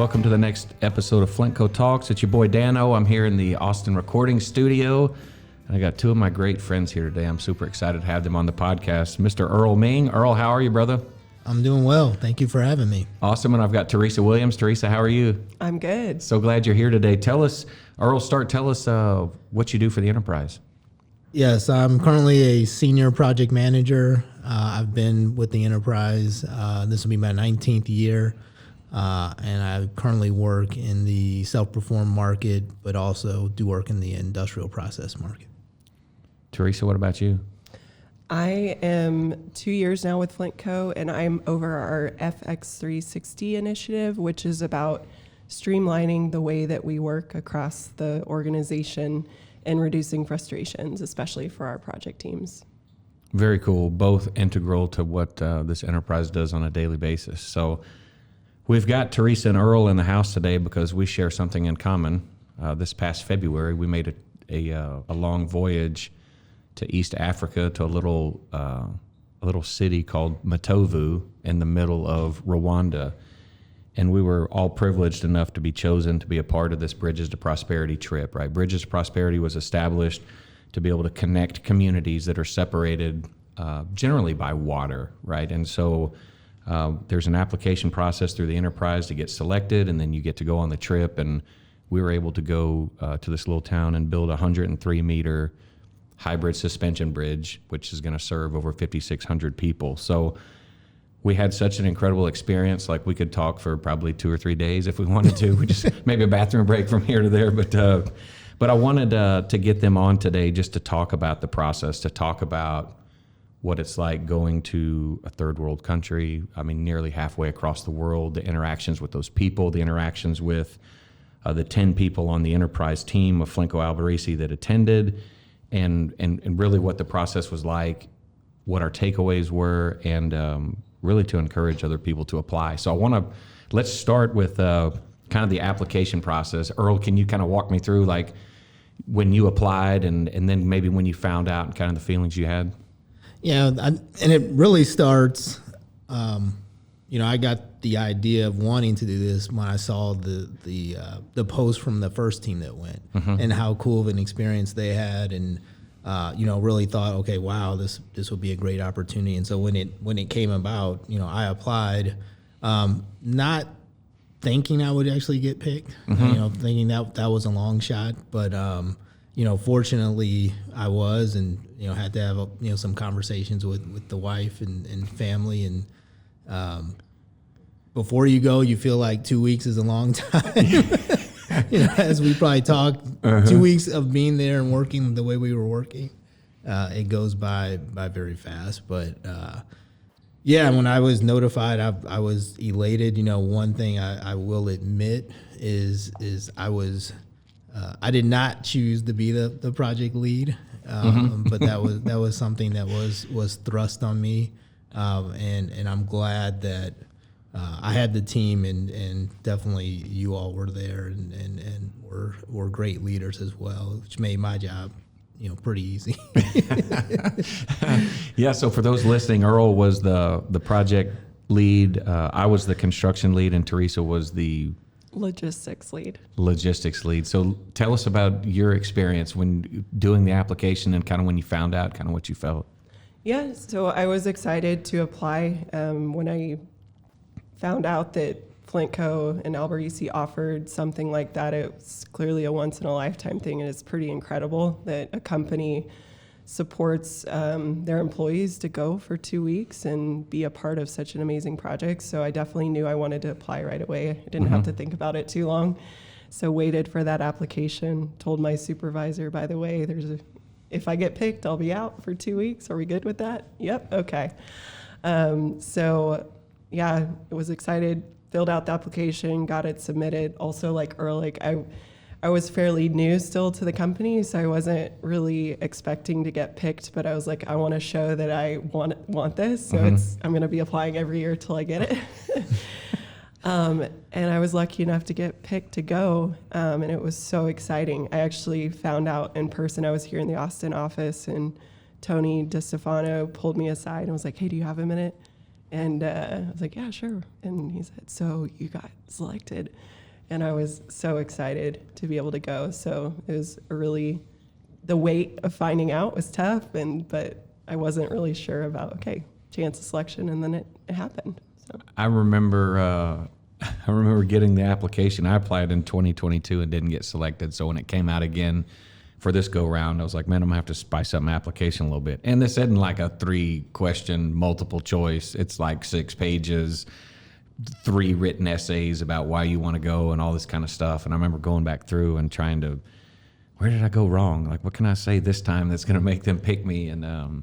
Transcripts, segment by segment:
Welcome to the next episode of Flintco Talks. It's your boy Dano. I'm here in the Austin recording studio. And I got two of my great friends here today. I'm super excited to have them on the podcast. Mr. Earl Ming. Earl, how are you, brother? I'm doing well. Thank you for having me. Awesome. And I've got Teresa Williams. Teresa, how are you? I'm good. So glad you're here today. Tell us, Earl, tell us what you do for the enterprise. Yes, I'm currently a senior project manager. I've been with the enterprise. This will be my 19th year. And I currently work in the self-perform market, but also do work in the industrial process market. Teresa, what about you? I am 2 years now with Flintco, and I'm over our FX360 initiative, which is about streamlining the way that we work across the organization and reducing frustrations, especially for our project teams. Very cool. Both integral to what this enterprise does on a daily basis. So we've got Teresa and Earl in the house today because we share something in common. This past February, we made a long voyage to East Africa to a little city called Matovu in the middle of Rwanda. And we were all privileged enough to be chosen to be a part of this Bridges to Prosperity trip, right? Bridges to Prosperity was established to be able to connect communities that are separated generally by water, right? And so there's an application process through the enterprise to get selected, and then you get to go on the trip. And we were able to go to this little town and build a 103-meter hybrid suspension bridge, which is going to serve over 5,600 people. So we had such an incredible experience. Like, we could talk for probably 2 or 3 days if we wanted to. We just maybe a bathroom break from here to there. But I wanted to get them on today just to talk about the process, to talk about what it's like going to a third world country. I mean, nearly halfway across the world, the interactions with those people, the interactions with the 10 people on the enterprise team of Flintco Alberici that attended, and really what the process was like, what our takeaways were, and really to encourage other people to apply. So let's start with kind of the application process. Earl, can you kind of walk me through like when you applied and then maybe when you found out and kind of the feelings you had? Yeah, and it really starts, I got the idea of wanting to do this when I saw the post from the first team that went, and how cool of an experience they had, and really thought, okay, wow, this would be a great opportunity. And so when it came about, I applied, not thinking I would actually get picked, thinking that was a long shot, but fortunately I was, and had to have some conversations with the wife and family, and before you go, you feel like 2 weeks is a long time. As we probably talked, 2 weeks of being there and working the way we were working, it goes by very fast. But when I was notified, I was elated. One thing I will admit is I did not choose to be the project lead, but that was something that was thrust on me, and I'm glad that I had the team, and definitely you all were there, and were great leaders as well, which made my job pretty easy. Yeah. So for those listening, Earl was the project lead. I was the construction lead, and Teresa was the Logistics lead. So tell us about your experience when doing the application and kind of when you found out kind of what you felt. Yeah, so I was excited to apply when I found out that Flintco and Alberici offered something like that. It was clearly a once-in-a-lifetime thing, and it's pretty incredible that a company supports their employees to go for 2 weeks and be a part of such an amazing project. So I definitely knew I wanted to apply right away. I didn't have to think about it too long. So waited for that application, told my supervisor, by the way, if I get picked, I'll be out for 2 weeks. Are we good with that? Yep, okay. I was excited, filled out the application, got it submitted. Also, like Earl, I was fairly new still to the company, so I wasn't really expecting to get picked, but I was like, I want to show that I want this, so I'm going to be applying every year till I get it. And I was lucky enough to get picked to go, and it was so exciting. I actually found out in person. I was here in the Austin office, and Tony DeStefano pulled me aside and was like, hey, do you have a minute? And I was like, yeah, sure. And he said, so you got selected. And I was so excited to be able to go. So it was the weight of finding out was tough, but I wasn't really sure about, chance of selection, and then it happened. So I remember getting the application. I applied in 2022 and didn't get selected. So when it came out again for this go round, I was like, man, I'm gonna have to spice up my application a little bit. And this isn't like a 3-question multiple choice. It's like 6 pages, 3 written essays about why you want to go and all this kind of stuff. And I remember going back through and trying to, where did I go wrong? Like, what can I say this time that's gonna make them pick me? And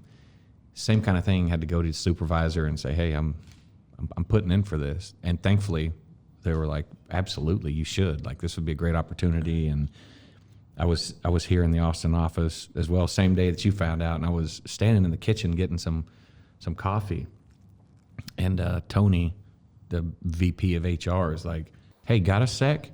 same kind of thing, had to go to the supervisor and say, hey, I'm putting in for this. And thankfully they were like, absolutely, you should. Like, this would be a great opportunity. And I was here in the Austin office as well, same day that you found out, and I was standing in the kitchen getting some coffee. And Tony, the VP of HR, is like, hey, got a sec?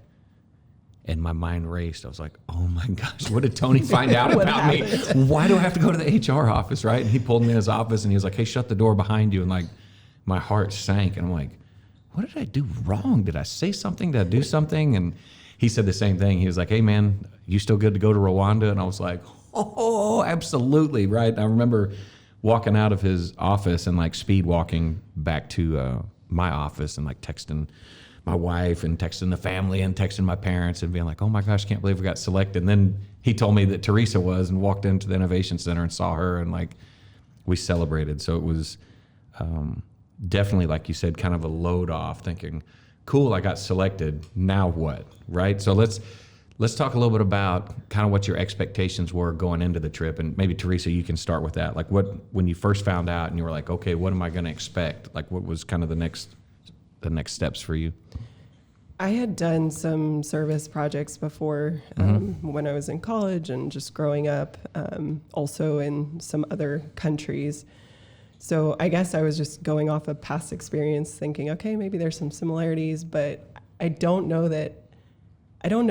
And my mind raced. I was like, oh my gosh, what did Tony find out about me? Why do I have to go to the HR office, right? And he pulled me in his office and he was like, hey, shut the door behind you. And like, my heart sank. And I'm like, what did I do wrong? Did I say something? Did I do something? And he said the same thing. He was like, hey man, you still good to go to Rwanda? And I was like, oh, absolutely, right? I remember walking out of his office and like speed walking back to my office and like texting my wife and texting the family and texting my parents and being like, oh my gosh, can't believe we got selected. And then he told me that Teresa was, and walked into the Innovation Center and saw her, and like we celebrated. So it was definitely, like you said, kind of a load off, thinking, cool, I got selected, now what, right? So let's talk a little bit about kind of what your expectations were going into the trip. And maybe Teresa, you can start with that. Like, when you first found out and you were like, okay, what am I going to expect? Like, what was kind of the next steps for you? I had done some service projects before when I was in college and just growing up, also in some other countries. So I guess I was just going off of past experience thinking, okay, maybe there's some similarities, but I don't know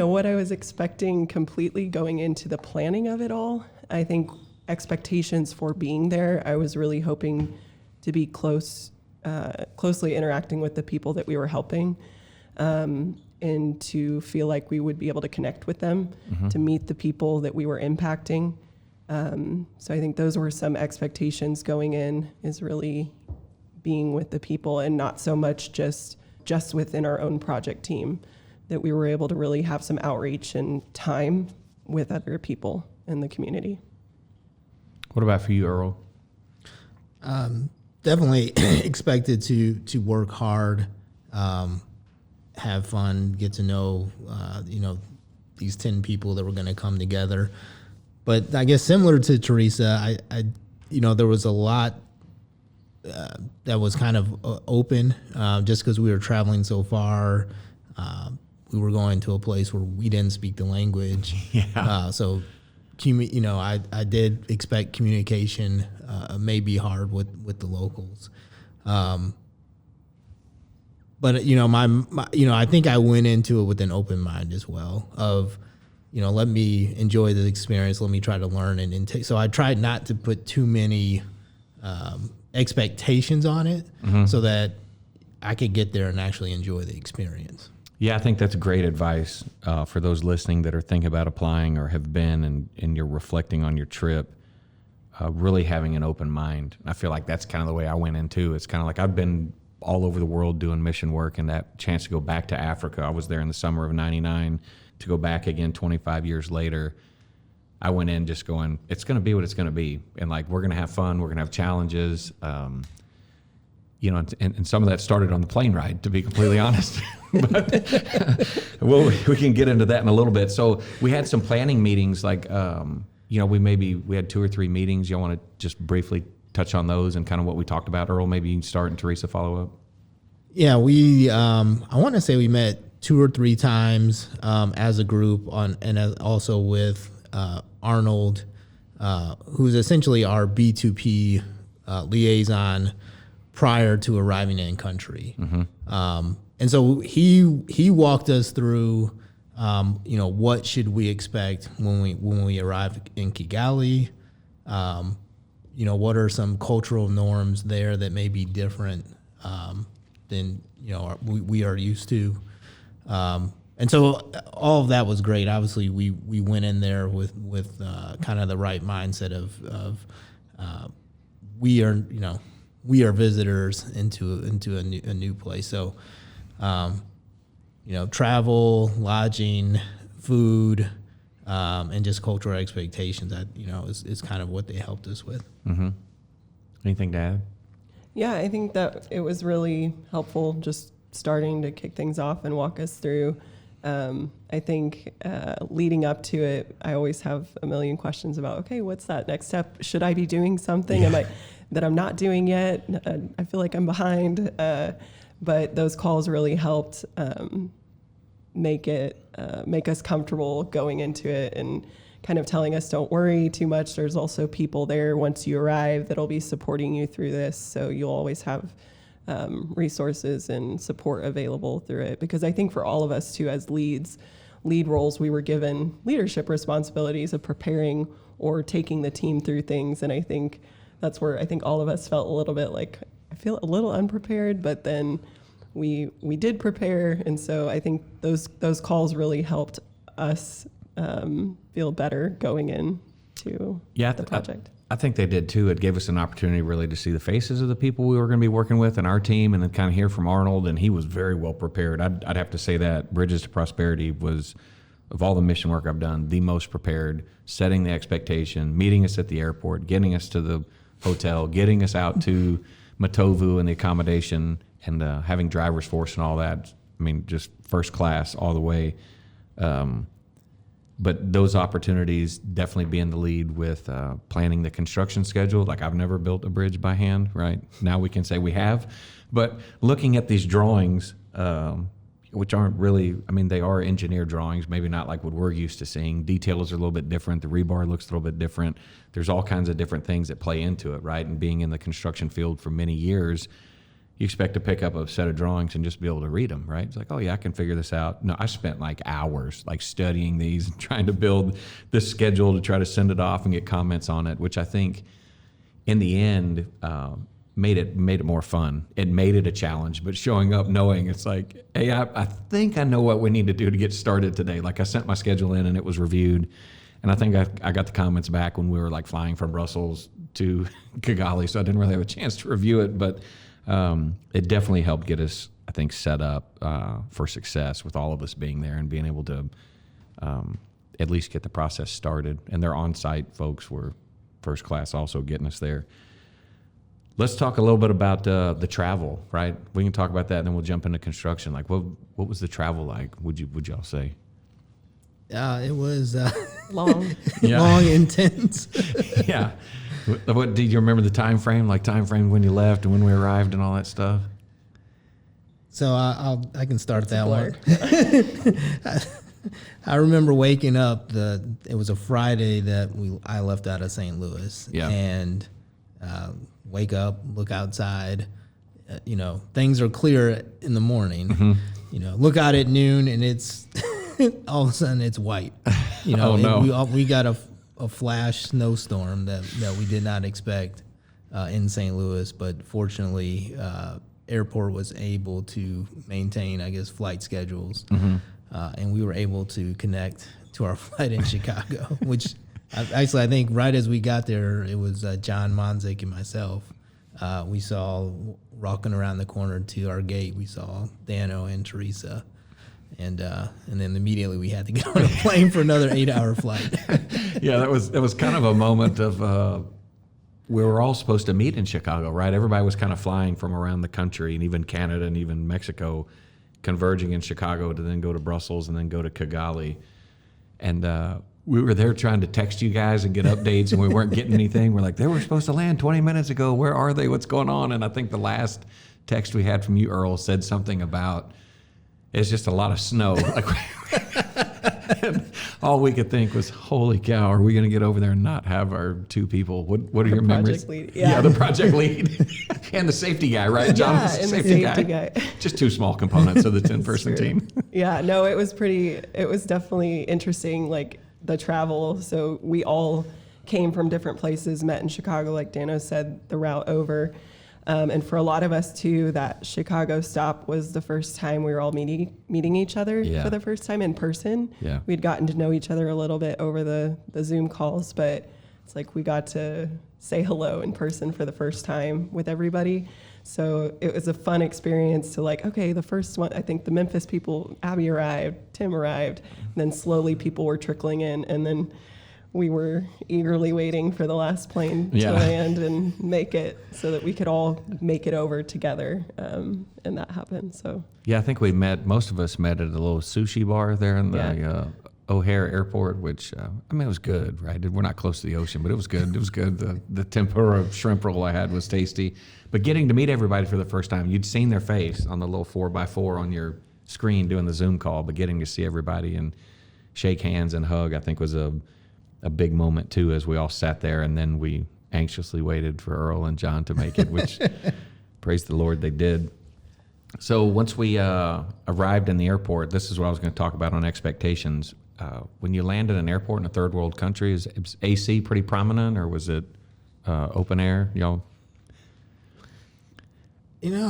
what I was expecting completely going into the planning of it all. I think expectations for being there, I was really hoping to be closely interacting with the people that we were helping, and to feel like we would be able to connect with them, to meet the people that we were impacting. So I think those were some expectations going in, is really being with the people and not so much just within our own project team, that we were able to really have some outreach and time with other people in the community. What about for you, Earl? Definitely expected to work hard, have fun, get to know, these 10 people that were going to come together. But I guess similar to Teresa, I there was a lot that was kind of open, just because we were traveling so far. We were going to a place where we didn't speak the language. Yeah. I did expect communication may be hard with the locals. But I think I went into it with an open mind as well of, let me enjoy the experience. Let me try to learn and take. So I tried not to put too many expectations on it, so that I could get there and actually enjoy the experience. Yeah, I think that's great advice for those listening that are thinking about applying or have been, and you're reflecting on your trip. Really having an open mind. I feel like that's kind of the way I went into. It's kind of like I've been all over the world doing mission work, and that chance to go back to Africa. I was there in the summer of '99. To go back again 25 years later, I went in just going, it's going to be what it's going to be, and like we're going to have fun. We're going to have challenges. And some of that started on the plane ride, to be completely honest. But we can get into that in a little bit. So we had some planning meetings, like we had 2 or 3 meetings. Y'all want to just briefly touch on those and kind of what we talked about? Earl, maybe you can start and Teresa follow up. Yeah, we I want to say we met 2 or 3 times as a group and also with Arnold, who's essentially our B2P liaison prior to arriving in country. And so he walked us through, what should we expect when we arrive in Kigali? What are some cultural norms there that may be different than we are used to. And so all of that was great. Obviously, we went in there with kind of the right mindset of we are visitors into a new place. So, travel, lodging, food, and just cultural expectations. That is kind of what they helped us with. Mm-hmm. Anything to add? Yeah, I think that it was really helpful just starting to kick things off and walk us through. I think leading up to it, I always have a million questions about, okay, what's that next step? Should I be doing something that I'm not doing yet? I feel like I'm behind. But those calls really helped make us comfortable going into it and kind of telling us, don't worry too much. There's also people there once you arrive that'll be supporting you through this. So you'll always have resources and support available through it. Because I think for all of us too, as lead roles, we were given leadership responsibilities of preparing or taking the team through things. And I think that's where I think all of us felt a little bit like, I feel a little unprepared, but then we did prepare. And so I think those calls really helped us feel better going into the project. I think they did too. It gave us an opportunity really to see the faces of the people we were going to be working with and our team, and then kind of hear from Arnold, and he was very well prepared. I'd have to say that Bridges to Prosperity was, of all the mission work I've done, the most prepared, setting the expectation, meeting us at the airport, getting us to the hotel, getting us out to Matovu and the accommodation, and having driver's force and all that. I mean, just first class all the way. But those opportunities, definitely being the lead with planning the construction schedule. Like, I've never built a bridge by hand, right? Now we can say we have. But looking at these drawings, which aren't really, I mean, they are engineer drawings, maybe not like what we're used to seeing. Details are a little bit different. The rebar looks a little bit different. There's all kinds of different things that play into it, right? And being in the construction field for many years, you expect to pick up a set of drawings and just be able to read them, right? It's like, oh yeah, I can figure this out. No, I spent like hours like studying these and trying to build this schedule to try to send it off and get comments on it, which I think in the end made it more fun. It made it a challenge, but showing up knowing it's like, hey, I think I know what we need to do to get started today. Like, I sent my schedule in and it was reviewed. And I think I got the comments back when we were like flying from Brussels to Kigali, so I didn't really have a chance to review it, but it definitely helped get us, I think, set up for success with all of us being there and being able to at least get the process started. And their on-site folks were first class also getting us there. Let's talk a little bit about the travel, right? We can talk about that and then we'll jump into construction. Like, what was the travel like, would y'all say? It was long, long, intense. Yeah. What do you remember the time frame? Like time frame when you left and when we arrived and all that stuff? So I can start that one. I remember waking up. It was a Friday that I left out of St. Louis. Yeah. And wake up, look outside. Things are clear in the morning. Mm-hmm. Look out at noon and it's all of a sudden it's white. Oh no. We got a flash snowstorm that we did not expect in St. Louis, but fortunately, airport was able to maintain, I guess, flight schedules, mm-hmm. And we were able to connect to our flight in Chicago, which I think right as we got there, it was John Monzik and myself. We saw walking around the corner to our gate, we saw Dano and Teresa. And then immediately we had to get on a plane for another 8-hour flight. Yeah, that was kind of a moment of we were all supposed to meet in Chicago, right? Everybody was kind of flying from around the country, and even Canada and even Mexico, converging in Chicago to then go to Brussels and then go to Kigali. And we were there trying to text you guys and get updates, and we weren't getting anything. We're like, they were supposed to land 20 minutes ago. Where are they? What's going on? And I think the last text we had from you, Earl, said something about, it's just a lot of snow. And all we could think was, holy cow, are we going to get over there and not have our two people? What are your memories? Lead. Yeah, the project lead. And the safety guy, right? John was the safety guy. Just two small components of the 10-person team. Yeah, no, it was definitely interesting, like the travel. So we all came from different places, met in Chicago, like Dano said, the route over. And for a lot of us too, that Chicago stop was the first time we were all meeting each other for the first time in person. Yeah. We'd gotten to know each other a little bit over the Zoom calls, but it's like we got to say hello in person for the first time with everybody. So it was a fun experience to like, okay, the first one, I think the Memphis people, Abby arrived, Tim arrived, and then slowly people were trickling in, and then we were eagerly waiting for the last plane to land and make it so that we could all make it over together. And that happened. So yeah, I think most of us met at a little sushi bar there in the O'Hare Airport, which, I mean, it was good, right? We're not close to the ocean, but it was good. It was good. The tempura shrimp roll I had was tasty. But getting to meet everybody for the first time, you'd seen their face on the little 4x4 on your screen doing the Zoom call, but getting to see everybody and shake hands and hug, I think was a big moment too, as we all sat there, and then we anxiously waited for Earl and John to make it, which praise the Lord they did. So once we arrived in the airport, this is what I was going to talk about on expectations. When you land in an airport in a third world country, is AC pretty prominent, or was it open air? Y'all? You know,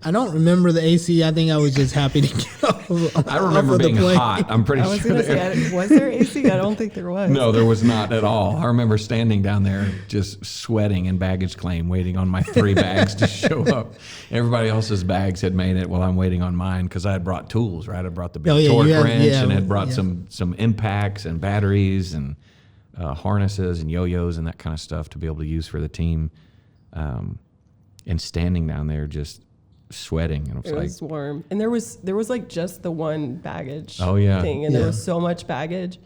I don't remember the AC. I think I was just happy to get off. I remember being hot. I'm pretty I was sure. going to say, was there AC? I don't think there was. No, there was not at all. I remember standing down there just sweating in baggage claim, waiting on my 3 bags to show up. Everybody else's bags had made it while I'm waiting on mine, because I had brought tools, right? I brought the big torque wrench and had brought some impacts and batteries and harnesses and yo-yos and that kind of stuff to be able to use for the team. And standing down there just sweating, and it was warm, and there was like just the one baggage thing, and there was so much baggage,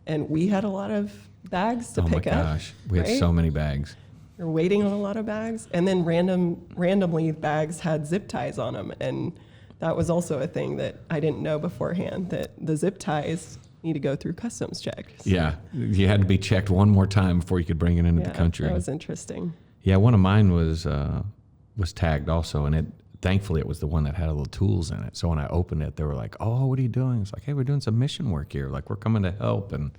and we had a lot of bags to pick up. Oh my gosh, we had so many bags. We were waiting on a lot of bags, and then randomly bags had zip ties on them, and that was also a thing that I didn't know beforehand, that the zip ties need to go through customs checks. Yeah, you had to be checked one more time before you could bring it into the country. That was interesting. Yeah, one of mine was tagged also, and thankfully it was the one that had a little tools in it. So when I opened it, they were like, "Oh, what are you doing?" It's like, "Hey, we're doing some mission work here. Like, we're coming to help." And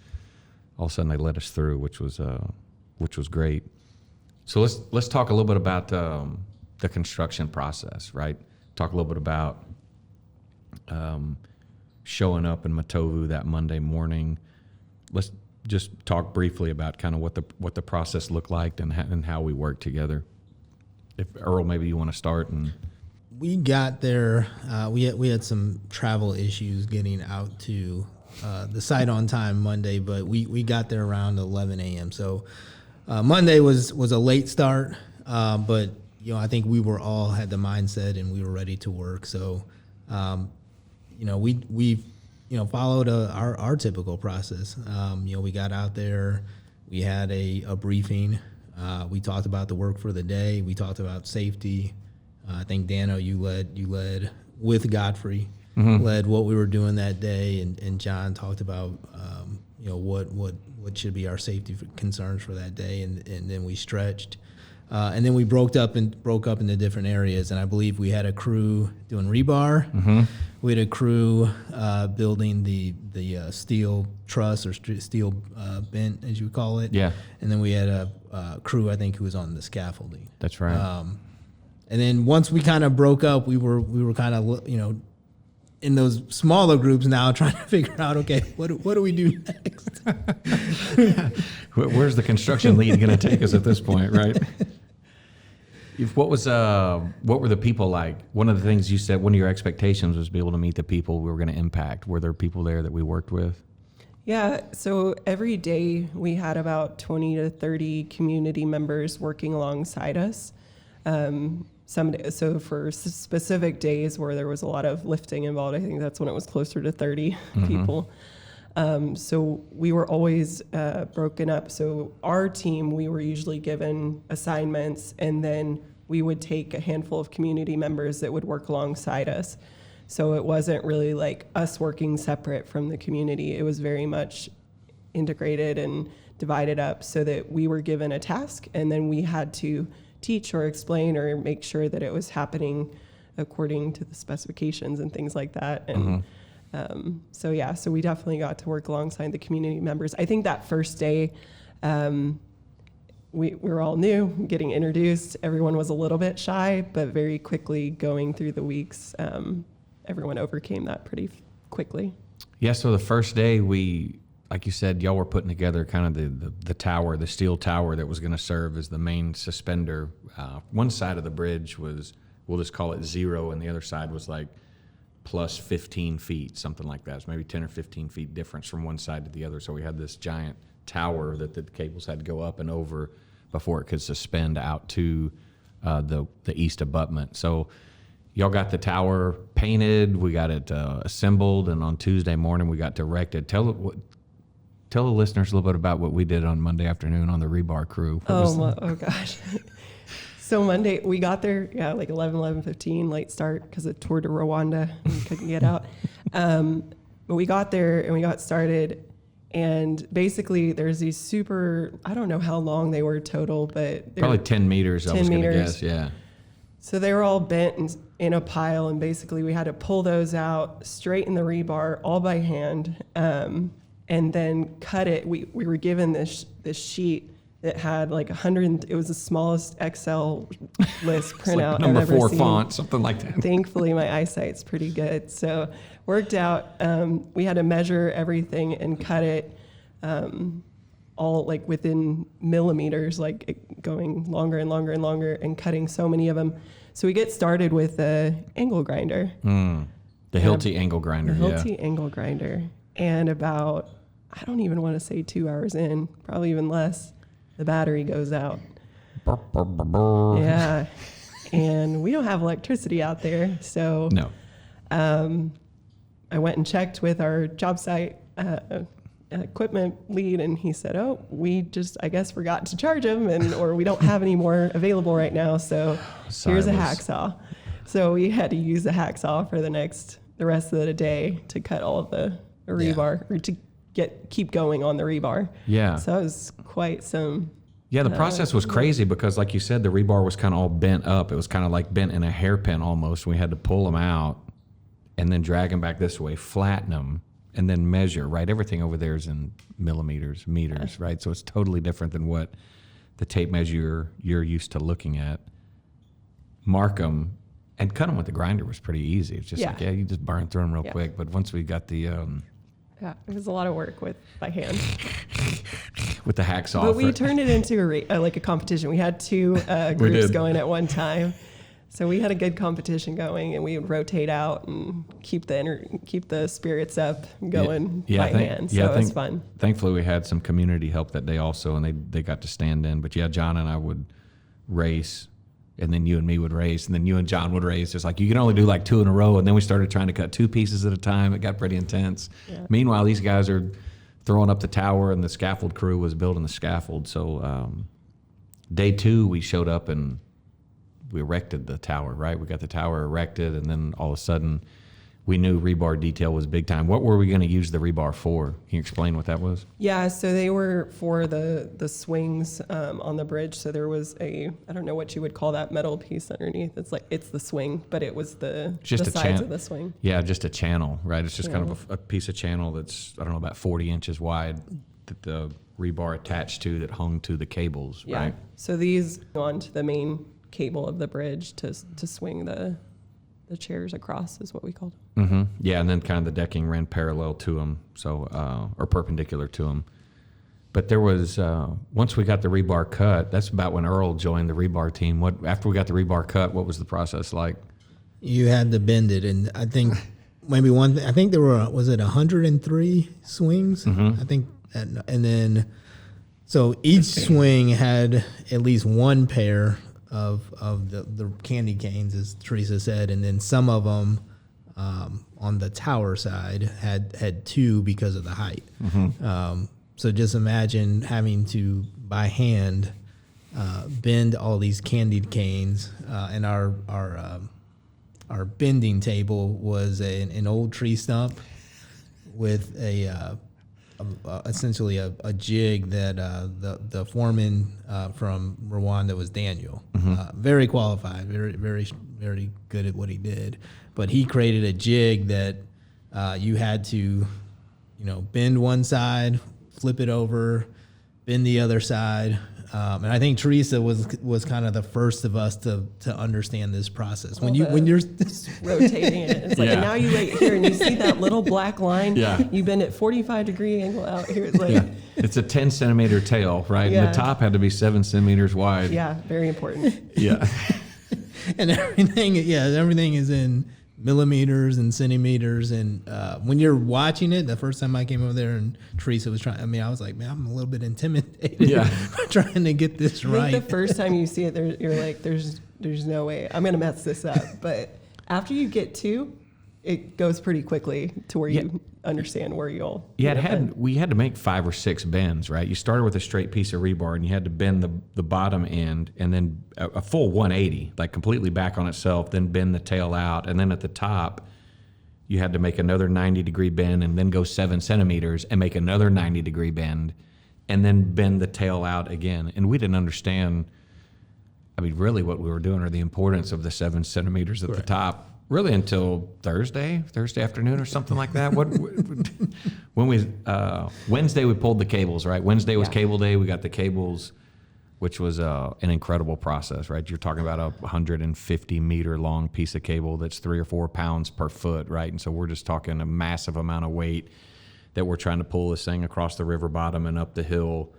all of a sudden they let us through, which was great. So let's talk a little bit about the construction process, right? Talk a little bit about showing up in Matovu that Monday morning. Let's just talk briefly about kind of what the process looked like and how we worked together. If Earl, maybe you want to start. And we got there. We had some travel issues getting out to the site on time Monday, but we got there around 11 a.m. So Monday was a late start, but I think we were all had the mindset and we were ready to work. So we followed our typical process. We got out there, we had a briefing. We talked about the work for the day. We talked about safety. I think Dano, you led with Godfrey, led what we were doing that day, and John talked about what should be our safety concerns for that day, and then we stretched. And then we broke up into different areas, and I believe we had a crew doing rebar. Mm-hmm. We had a crew building the steel truss or steel bent, as you would call it. Yeah. And then we had a crew, I think, who was on the scaffolding. That's right. And then once we kind of broke up, we were kind of in those smaller groups now, trying to figure out, okay, what do we do next? Where's the construction lead going to take us at this point, right? What were the people like? One of the things you said, one of your expectations was to be able to meet the people we were going to impact. Were there people there that we worked with? Yeah, so every day we had about 20 to 30 community members working alongside us. So for specific days where there was a lot of lifting involved, I think that's when it was closer to 30 people. So we were always broken up. So our team, we were usually given assignments, and then we would take a handful of community members that would work alongside us. So it wasn't really like us working separate from the community. It was very much integrated and divided up so that we were given a task, and then we had to teach or explain or make sure that it was happening according to the specifications and things like that. And so we definitely got to work alongside the community members. I think that first day, we were all new, getting introduced. Everyone was a little bit shy, but very quickly going through the weeks, everyone overcame that pretty quickly. Yeah, so the first day like you said, y'all were putting together kind of the tower, the steel tower that was going to serve as the main suspender. One side of the bridge was, we'll just call it 0, and the other side was like plus 15 feet, something like that. It's maybe 10 or 15 feet difference from one side to the other. So we had this giant tower that the cables had to go up and over before it could suspend out to the east abutment. So y'all got the tower painted, we got it assembled, and on Tuesday morning we got directed. Tell the listeners a little bit about what we did on Monday afternoon on the rebar crew. Oh gosh. So Monday, we got there, like 11:15, late start because of Tour de Rwanda and couldn't get out. But we got there and we got started. And basically, there's these I don't know how long they were total, but probably 10 meters, 10 I was going to meters. guess, yeah. So they were all bent in a pile, and basically we had to pull those out, straighten the rebar all by hand, and then cut it. We were given this sheet that had like 100. It was the smallest Excel list printout like number I've ever 4 seen. font, something like that. Thankfully, my eyesight's pretty good, so worked out. We had to measure everything and cut it all like within millimeters, like going longer and longer and longer, and cutting so many of them. So we get started with the angle grinder. The Hilti angle grinder, The Hilti angle grinder. And about, I don't even want to say 2 hours in, probably even less, the battery goes out. Yeah. And we don't have electricity out there. So No. I went and checked with our job site equipment lead, and he said, "Oh, we just, I guess, forgot to charge them, or we don't have any more available right now. So here's a hacksaw." So we had to use the hacksaw for the rest of the day to cut all of the rebar, or to keep going on the rebar. Yeah. So it was quite some. Yeah, the process was crazy because, like you said, the rebar was kind of all bent up. It was kind of like bent in a hairpin almost. We had to pull them out and then drag them back this way, flatten them, and then measure, right? Everything over there is in millimeters, meters, right? So it's totally different than what the tape measure you're used to looking at. Mark them and cut them with the grinder was pretty easy. It's just like, you just burn through them real quick. But once we got the... yeah, it was a lot of work by hand. with the hacksaw. But we turned it into like a competition. We had 2 groups going at one time. So we had a good competition going, and we would rotate out and keep the spirits up going by hand. So it was fun. Thankfully, we had some community help that day also, and they got to stand in. But yeah, John and I would race, and then you and me would race, and then you and John would race. It's like you can only do like 2 in a row, and then we started trying to cut 2 pieces at a time. It got pretty intense. Yeah. Meanwhile, these guys are throwing up the tower, and the scaffold crew was building the scaffold. So day 2, we showed up and we erected the tower, right? We got the tower erected, and then all of a sudden we knew rebar detail was big time. What were we going to use the rebar for? Can you explain what that was? Yeah, so they were for the swings on the bridge. So there was I don't know what you would call that metal piece underneath. It's the swing, but it was the sides of the swing. Yeah, just a channel, right? It's just kind of a piece of channel that's, I don't know, about 40 inches wide that the rebar attached to that hung to the cables, right? So these go onto the main cable of the bridge to swing the chairs across, is what we called them. Mm-hmm. Yeah, and then kind of the decking ran parallel to them, so or perpendicular to them. But there was once we got the rebar cut, that's about when Earl joined the rebar team. After we got the rebar cut, what was the process like? You had to bend it, and I think maybe I think there were, was it 103 swings? Mm-hmm. I think, and then so each swing had at least one pair of the candy canes, as Teresa said, and then some of them on the tower side had 2 because of the height. Mm-hmm. So just imagine having to by hand bend all these candied canes, and our bending table was an old tree stump with essentially a jig that the foreman from Rwanda was Daniel. Very qualified, very, very, very good at what he did. But he created a jig that you had to, bend one side, flip it over, bend the other side, And I think Teresa was kind of the first of us to understand this process. When you're rotating it, it's like now you wait here and you see that little black line. Yeah. You've been at 45-degree angle out here. It's like it's a 10-centimeter tail, right? Yeah. And the top had to be 7 centimeters wide. very important. Yeah. and everything is in millimeters and centimeters. And when you're watching it, the first time I came over there and Teresa was trying, I was like, man, I'm a little bit intimidated trying to get this right. I think the first time you see it, you're like, there's no way I'm going to mess this up. But after you get to, it goes pretty quickly to where you understand where you'll. Yeah, we had to make 5 or 6 bends, right? You started with a straight piece of rebar, and you had to bend the bottom end, and then a full 180, like completely back on itself, then bend the tail out, and then at the top, you had to make another 90-degree bend, and then go 7 centimeters and make another 90-degree bend, and then bend the tail out again. And we didn't understand, really what we were doing or the importance of the 7 centimeters at the top. Really until Thursday afternoon or something like that. When Wednesday we pulled the cables, right? Wednesday was cable day. We got the cables, which was an incredible process, right? You're talking about a 150-meter long piece of cable that's 3 or 4 pounds per foot, right? And so we're just talking a massive amount of weight that we're trying to pull this thing across the river bottom and up the hill,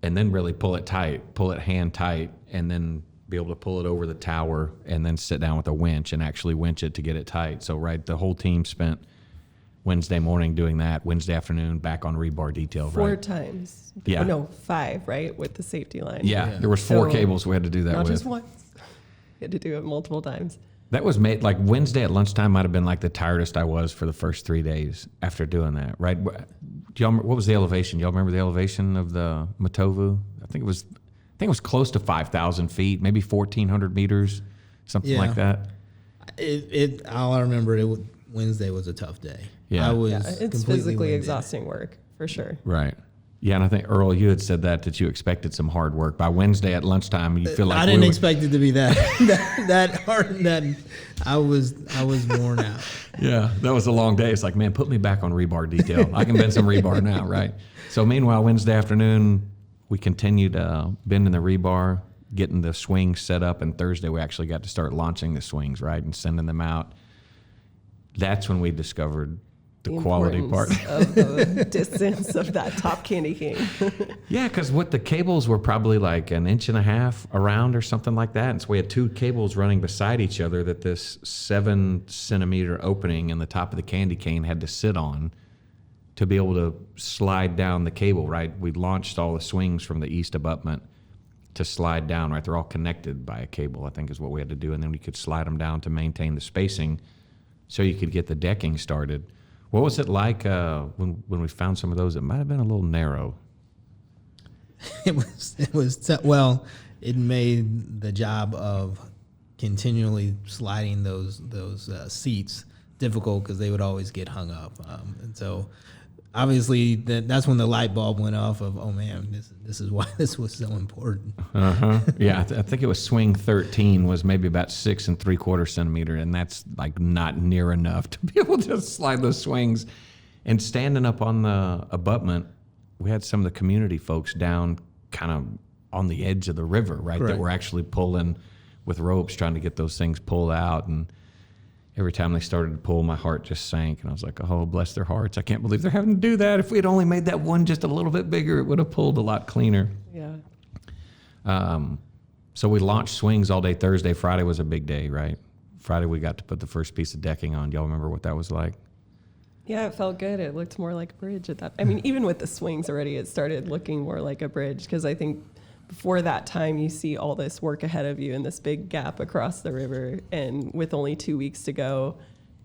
and then really pull it hand tight, and then be able to pull it over the tower and then sit down with a winch and actually winch it to get it tight. So, the whole team spent Wednesday morning doing that, Wednesday afternoon back on rebar detail, 4 times. Yeah. Oh, no, 5, right, with the safety line. Yeah, there was 4 cables we had to do that not with. Not just once. We had to do it multiple times. That was made, Wednesday at lunchtime might have been the tiredest I was for the first 3 days after doing that, right? Do y'all remember, what was the elevation? Y'all remember the elevation of the Matovu? I think it was close to 5,000 feet, maybe 1,400 meters, something like that. All I remember, Wednesday was a tough day. Yeah. It's physically exhausting work, for sure. Right. Yeah, and I think, Earl, you had said that you expected some hard work. By Wednesday at lunchtime, you feel like... I didn't expect it to be that hard. That I was worn out. Yeah, that was a long day. It's like, man, put me back on rebar detail. I can bend some rebar now, right? So meanwhile, Wednesday afternoon, we continued bending the rebar, getting the swings set up, and Thursday we actually got to start launching the swings, right, and sending them out. That's when we discovered the quality part of the distance of that top candy cane. Yeah, because the cables were probably like 1.5 inches around or something like that, and so we had 2 cables running beside each other that this 7-centimeter opening in the top of the candy cane had to sit on to be able to slide down the cable, right? We launched all the swings from the east abutment to slide down, right? They're all connected by a cable, I think is what we had to do, and then we could slide them down to maintain the spacing so you could get the decking started. What was it like when we found some of those? It might have been a little narrow. It made the job of continually sliding those seats difficult because they would always get hung up, and so obviously that's when the light bulb went off of, oh man, this is why this was so important. Yeah, I think it was swing 13 was maybe about 6 3/4 centimeter, and that's not near enough to be able to slide those swings. And standing up on the abutment, we had some of the community folks down kind of on the edge of the river, right? That were actually pulling with ropes, trying to get those things pulled out. And every time they started to pull, my heart just sank, and I was like, oh, bless their hearts. I can't believe they're having to do that. If we had only made that one just a little bit bigger, it would have pulled a lot cleaner. Yeah. So we launched swings all day Thursday. Friday was a big day, right? Friday we got to put the first piece of decking on. Y'all remember what that was like? Yeah, it felt good. It looked more like a bridge at that. Even with the swings already, it started looking more like a bridge, because I think before that time, you see all this work ahead of you and this big gap across the river. And with only 2 weeks to go,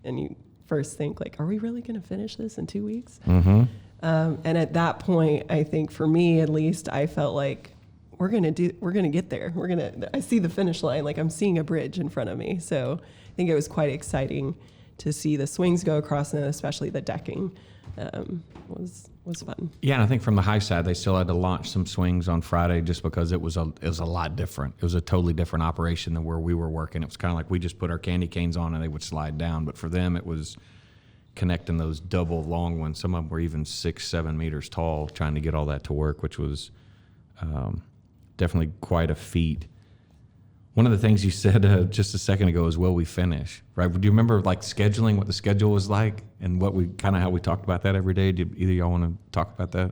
and you first think are we really going to finish this in 2 weeks? Mm-hmm. And at that point, I think for me, at least, I felt like we're going to get there. I see the finish line. I'm seeing a bridge in front of me. So I think it was quite exciting to see the swings go across, and especially the decking was fun. Yeah, and I think from the high side, they still had to launch some swings on Friday just because it was a lot different. It was a totally different operation than where we were working. It was kind of like we just put our candy canes on and they would slide down. But for them, it was connecting those double long ones. Some of them were even 6-7 meters tall, trying to get all that to work, which was definitely quite a feat. One of the things you said just a second ago is, will we finish, right? Do you remember like scheduling, what the schedule was like and what we kind of how we talked about that every day? Do either of y'all want to talk about that?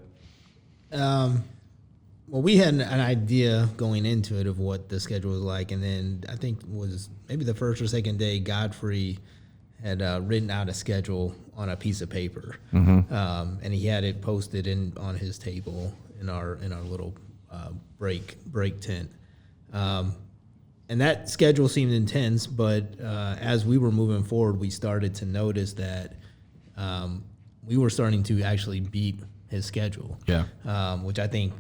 Well, we had an idea going into it of what the schedule was like. And then I think it was maybe the first or second day, Godfrey had written out a schedule on a piece of paper. And he had it posted on his table in our little break tent. And that schedule seemed intense, but as we were moving forward, we started to notice that we were starting to actually beat his schedule. Yeah. Which I think,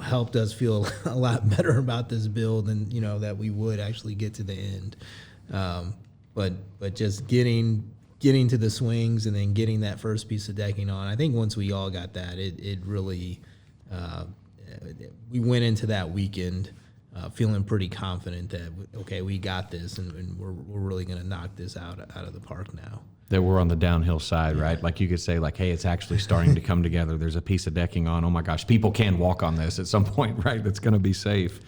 helped us feel a lot better about this build, and that we would actually get to the end. But just getting to the swings and then getting that first piece of decking on, I think once we all got that, it really we went into that weekend feeling pretty confident that, okay, we got this, and we're really going to knock this out of the park now. That we're on the downhill side, right? Like you could say, like, hey, it's actually starting to come together. There's a piece of decking on. Oh my gosh, people can walk on this at some point, right? That's going to be safe.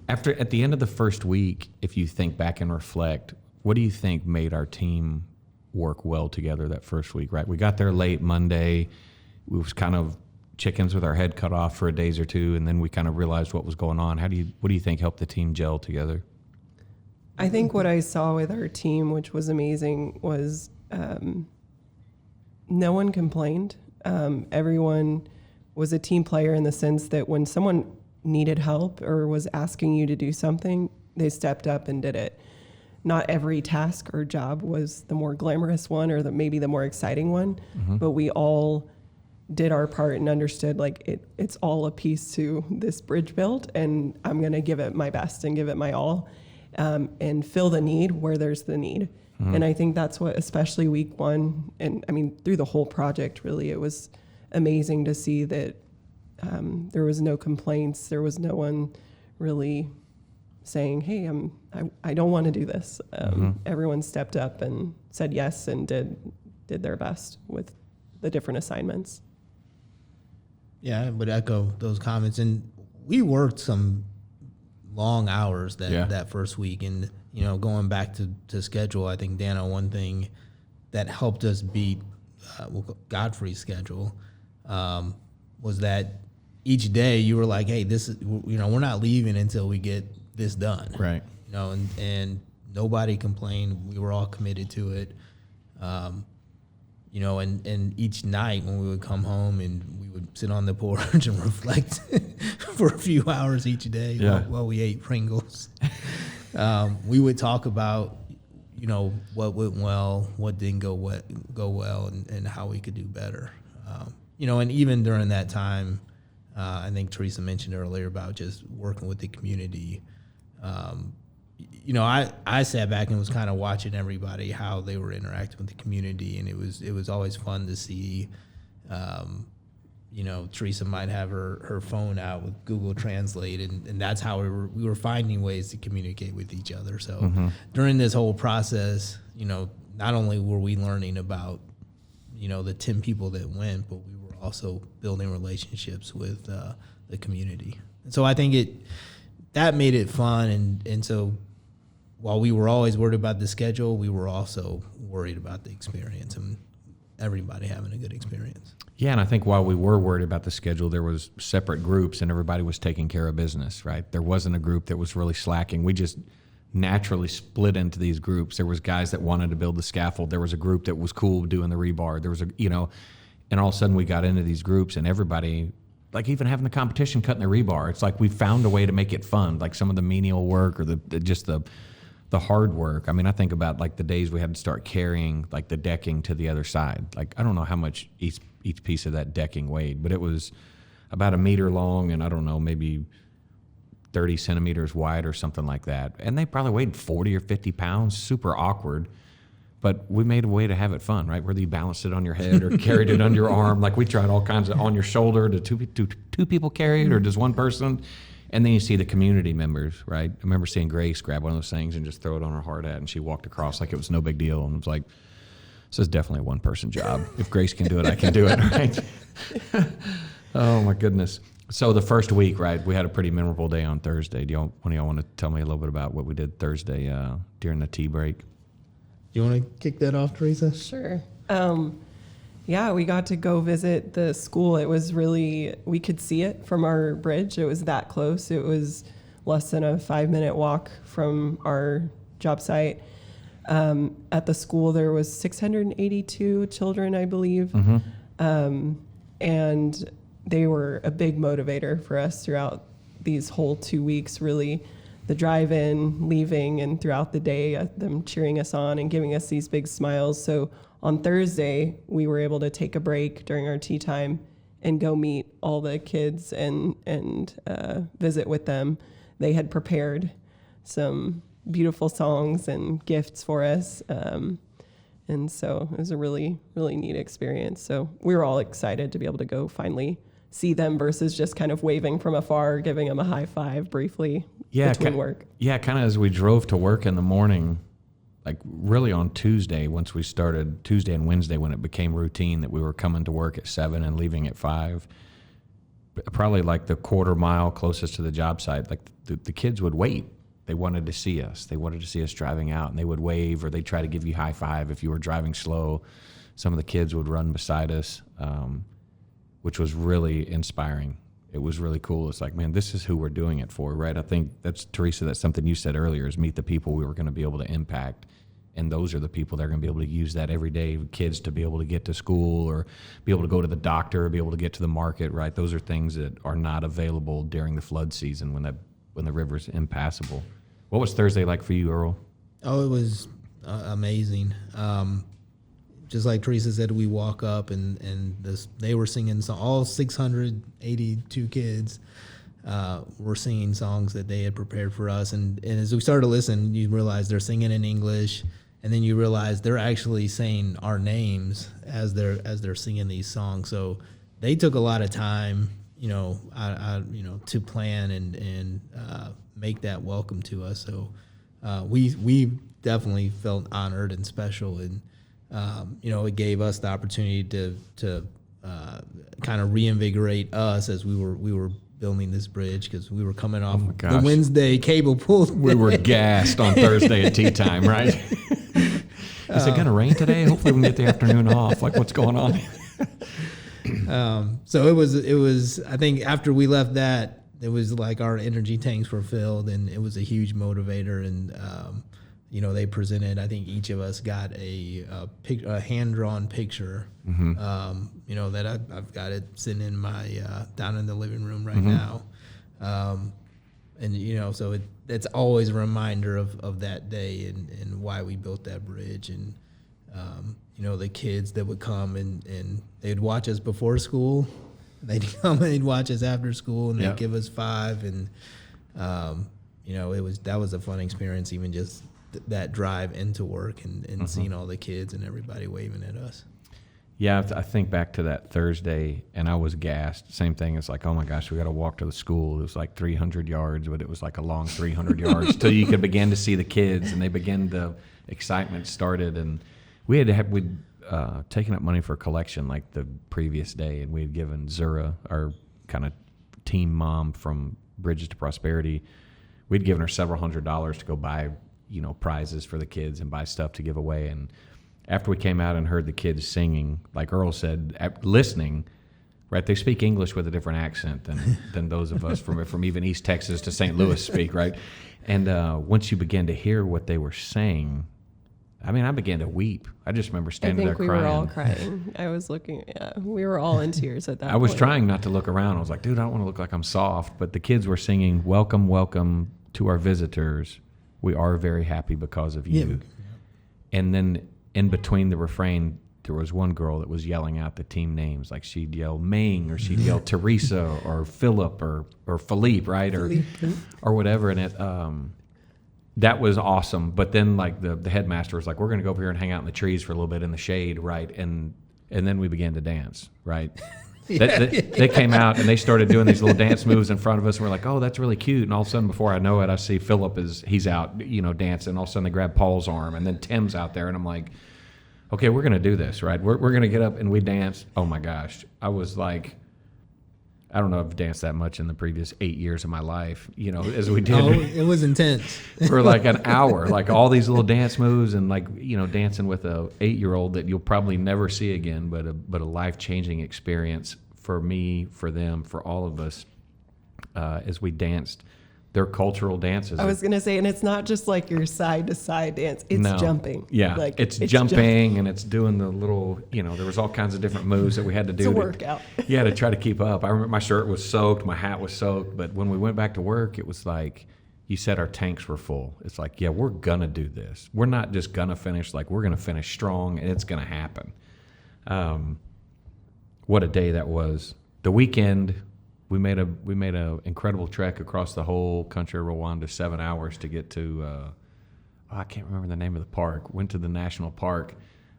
At the end of the first week, if you think back and reflect, what do you think made our team work well together that first week, right? We got there late Monday. We was kind of chickens with our head cut off for a days or two, and then we kind of realized what was going on. What do you think helped the team gel together? I think what I saw with our team, which was amazing, was no one complained. Everyone was a team player in the sense that when someone needed help or was asking you to do something, they stepped up and did it. Not every task or job was the more glamorous one or maybe the more exciting one, but we all did our part and understood like it's all a piece to this bridge build, and I'm going to give it my best and give it my all, and fill the need where there's the need. And I think that's what, especially week one, and I mean through the whole project, really, it was amazing to see that there was no complaints. There was no one really saying, hey, I don't want to do this. Everyone stepped up and said yes and did their best with the different assignments. Yeah, I would echo those comments. And we worked some long hours that first week. And, going back to schedule, I think, Dana, one thing that helped us beat Godfrey's schedule was that each day you were like, hey, this is, we're not leaving until we get this done. Right. And nobody complained. We were all committed to it. And each night when we would come home and we would sit on the porch and reflect for a few hours each day while we ate Pringles, we would talk about, what went well, what didn't go well, and how we could do better. And even during that time, I think Teresa mentioned earlier about just working with the community. I sat back and was kind of watching everybody, how they were interacting with the community, and it was always fun to see. Teresa might have her phone out with Google Translate, and that's how we were finding ways to communicate with each other. So during this whole process, not only were we learning about, the 10 people that went, but we were also building relationships with the community. And so I think that made it fun, and so while we were always worried about the schedule, we were also worried about the experience and everybody having a good experience. Yeah, and I think while we were worried about the schedule, there was separate groups and everybody was taking care of business, right? There wasn't a group that was really slacking. We just naturally split into these groups. There was guys that wanted to build the scaffold. There was a group that was cool doing the rebar. There was and all of a sudden we got into these groups and everybody, like even having the competition cutting the rebar, it's like we found a way to make it fun, like some of the menial work or the hard work. I mean, I think about like the days we had to start carrying like the decking to the other side. Like, I don't know how much each piece of that decking weighed, but it was about 1 meter long and I don't know, maybe 30 centimeters wide or something like that. And they probably weighed 40 or 50 pounds, super awkward. But we made a way to have it fun, right? Whether you balanced it on your head or carried it under your arm. Like we tried all kinds of on your shoulder. Do two people carry it or does one person? And then you see the community members, right? I remember seeing Grace grab one of those things and just throw it on her hard hat, and she walked across like it was no big deal. And it was like, this is definitely a one-person job. If Grace can do it, I can do it, right? Oh, my goodness. So the first week, right, we had a pretty memorable day on Thursday. One of y'all want to tell me a little bit about what we did Thursday during the tea break? You want to kick that off, Teresa? Sure. Yeah, we got to go visit the school. It was really, we could see it from our bridge. It was that close. It was less than a 5-minute walk from our job site. At the school, there was 682 children, I believe. And they were a big motivator for us throughout these whole 2 weeks, really. The drive-in, leaving, and throughout the day, them cheering us on and giving us these big smiles. So on Thursday, we were able to take a break during our tea time and go meet all the kids and visit with them. They had prepared some beautiful songs and gifts for us. And so it was a really, really neat experience. So we were all excited to be able to go finally see them versus just kind of waving from afar, giving them a high five briefly between work. Yeah, kind of as we drove to work in the morning, like really on Tuesday, once we started, Tuesday and Wednesday when it became routine that we were coming to work at 7 and leaving at 5, probably like the quarter mile closest to the job site, like the kids would wait. They wanted to see us. They wanted to see us driving out, and they would wave or they'd try to give you high five if you were driving slow. Some of the kids would run beside us, which was really inspiring. It was really cool. It's like, man, this is who we're doing it for, right? I think that's, Teresa, that's something you said earlier, is meet the people we were going to be able to impact. And those are the people that are going to be able to use that every day, kids to be able to get to school or be able to go to the doctor or be able to get to the market, right? Those are things that are not available during the flood season when the river's impassable. What was Thursday like for you, Earl? Oh, it was amazing. Just like Teresa said, we walk up and they were singing all 682 kids were singing songs that they had prepared for us. And as we started to listen, you realize they're singing in English, and then you realize they're actually saying our names as they're singing these songs. So they took a lot of time, to plan and make that welcome to us. So we definitely felt honored and special, and it gave us the opportunity to kind of reinvigorate us as we were building this bridge, because we were coming off the Wednesday cable pull. We were gassed on Thursday at tea time, right? Is it going to rain today? Hopefully we can get the afternoon off. Like, what's going on? So it was, I think after we left that, it was like our energy tanks were filled, and it was a huge motivator. And, they presented, I think each of us got a hand-drawn picture, that I've got it sitting in my, down in the living room right now. So it's always a reminder of that day and why we built that bridge. And, the kids that would come and they'd watch us before school, they'd come and they'd watch us after school, and they'd give us 5. And, that was a fun experience, even just that drive into work and seeing all the kids and everybody waving at us. Yeah, I think back to that Thursday, and I was gassed. Same thing. It's like, oh my gosh, we got to walk to the school. It was like 300 yards, but it was like a long 300 yards till you could begin to see the kids, and the excitement started. And we'd taken up money for a collection like the previous day, and we had given Zura, our kind of team mom from Bridges to Prosperity, we'd given her several $100s to go buy, prizes for the kids and buy stuff to give away. And after we came out and heard the kids singing, like Earl said, listening, right? They speak English with a different accent than those of us from even East Texas to St. Louis speak, right? And once you began to hear what they were saying, I mean, I began to weep. I just remember standing there crying. I think we were all crying. I was looking, we were all in tears at that point. I was trying not to look around. I was like, dude, I don't want to look like I'm soft. But the kids were singing, "Welcome, welcome to our visitors. We are very happy because of you." Yeah. And then in between the refrain, there was one girl that was yelling out the team names. Like she'd yell Ming, or she'd yell Teresa, or Philip, or Philippe, right? Or whatever. And it, that was awesome. But then like the headmaster was like, we're going to go over here and hang out in the trees for a little bit in the shade, right? And then we began to dance, right? They came out and they started doing these little dance moves in front of us. And we're like, oh, that's really cute. And all of a sudden, before I know it, I see Philip he's out, dancing. All of a sudden, they grab Paul's arm, and then Tim's out there, and I'm like, okay, we're going to do this, right? We're going to get up and we dance. Oh my gosh. I was like, I don't know if I've danced that much in the previous 8 years of my life, as we did. Oh, it was intense. For like an hour, like all these little dance moves and like, dancing with a 8-year-old that you'll probably never see again, but a life-changing experience for me, for them, for all of us, as we danced their cultural dances. I was going to say, and it's not just like your side to side dance, it's jumping. Yeah. Like it's jumping and it's doing the little, there was all kinds of different moves that we had to do. It's a workout. Yeah, to try to keep up. I remember my shirt was soaked, my hat was soaked, but when we went back to work, it was like, you said our tanks were full. It's like, yeah, we're going to do this. We're not just going to finish, like we're going to finish strong and it's going to happen. What a day that was. The weekend, we made a incredible trek across the whole country of Rwanda, 7 hours to get to, I can't remember the name of the park. Went to the national park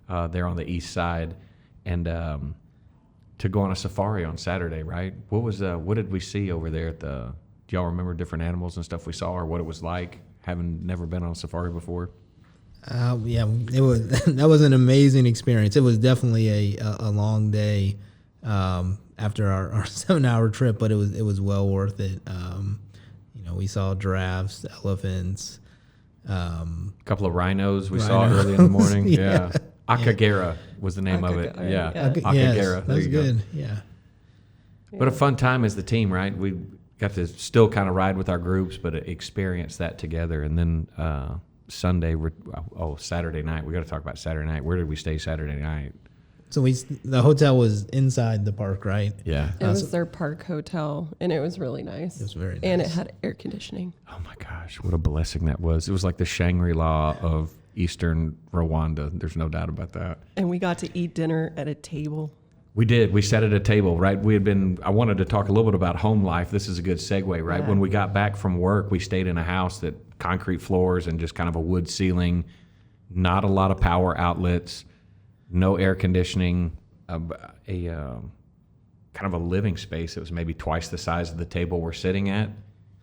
there on the east side, and to go on a safari on Saturday. Right? What did we see over there at the? Do y'all remember different animals and stuff we saw, or what it was like having never been on a safari before? Yeah, it was. That was an amazing experience. It was definitely a long day. After our 7-hour trip, but it was well worth it. We saw giraffes, elephants, a couple of rhinos we saw early in the morning. Yeah. Akagera was the name of it. Yeah. Akagera. Yes, that's good. Go. Yeah. But a fun time as the team, right? We got to still kind of ride with our groups, but experience that together. And then Saturday night. We got to talk about Saturday night. Where did we stay Saturday night? So the hotel was inside the park, right? Yeah. It was their park hotel, and it was really nice. It was very nice. And it had air conditioning. Oh, my gosh. What a blessing that was. It was like the Shangri-La of Eastern Rwanda. There's no doubt about that. And we got to eat dinner at a table. We did. We sat at a table, right? I wanted to talk a little bit about home life. This is a good segue, right? Yeah. When we got back from work, we stayed in a house that concrete floors and just kind of a wood ceiling, not a lot of power outlets, no air conditioning, kind of a living space that was maybe twice the size of the table we're sitting at.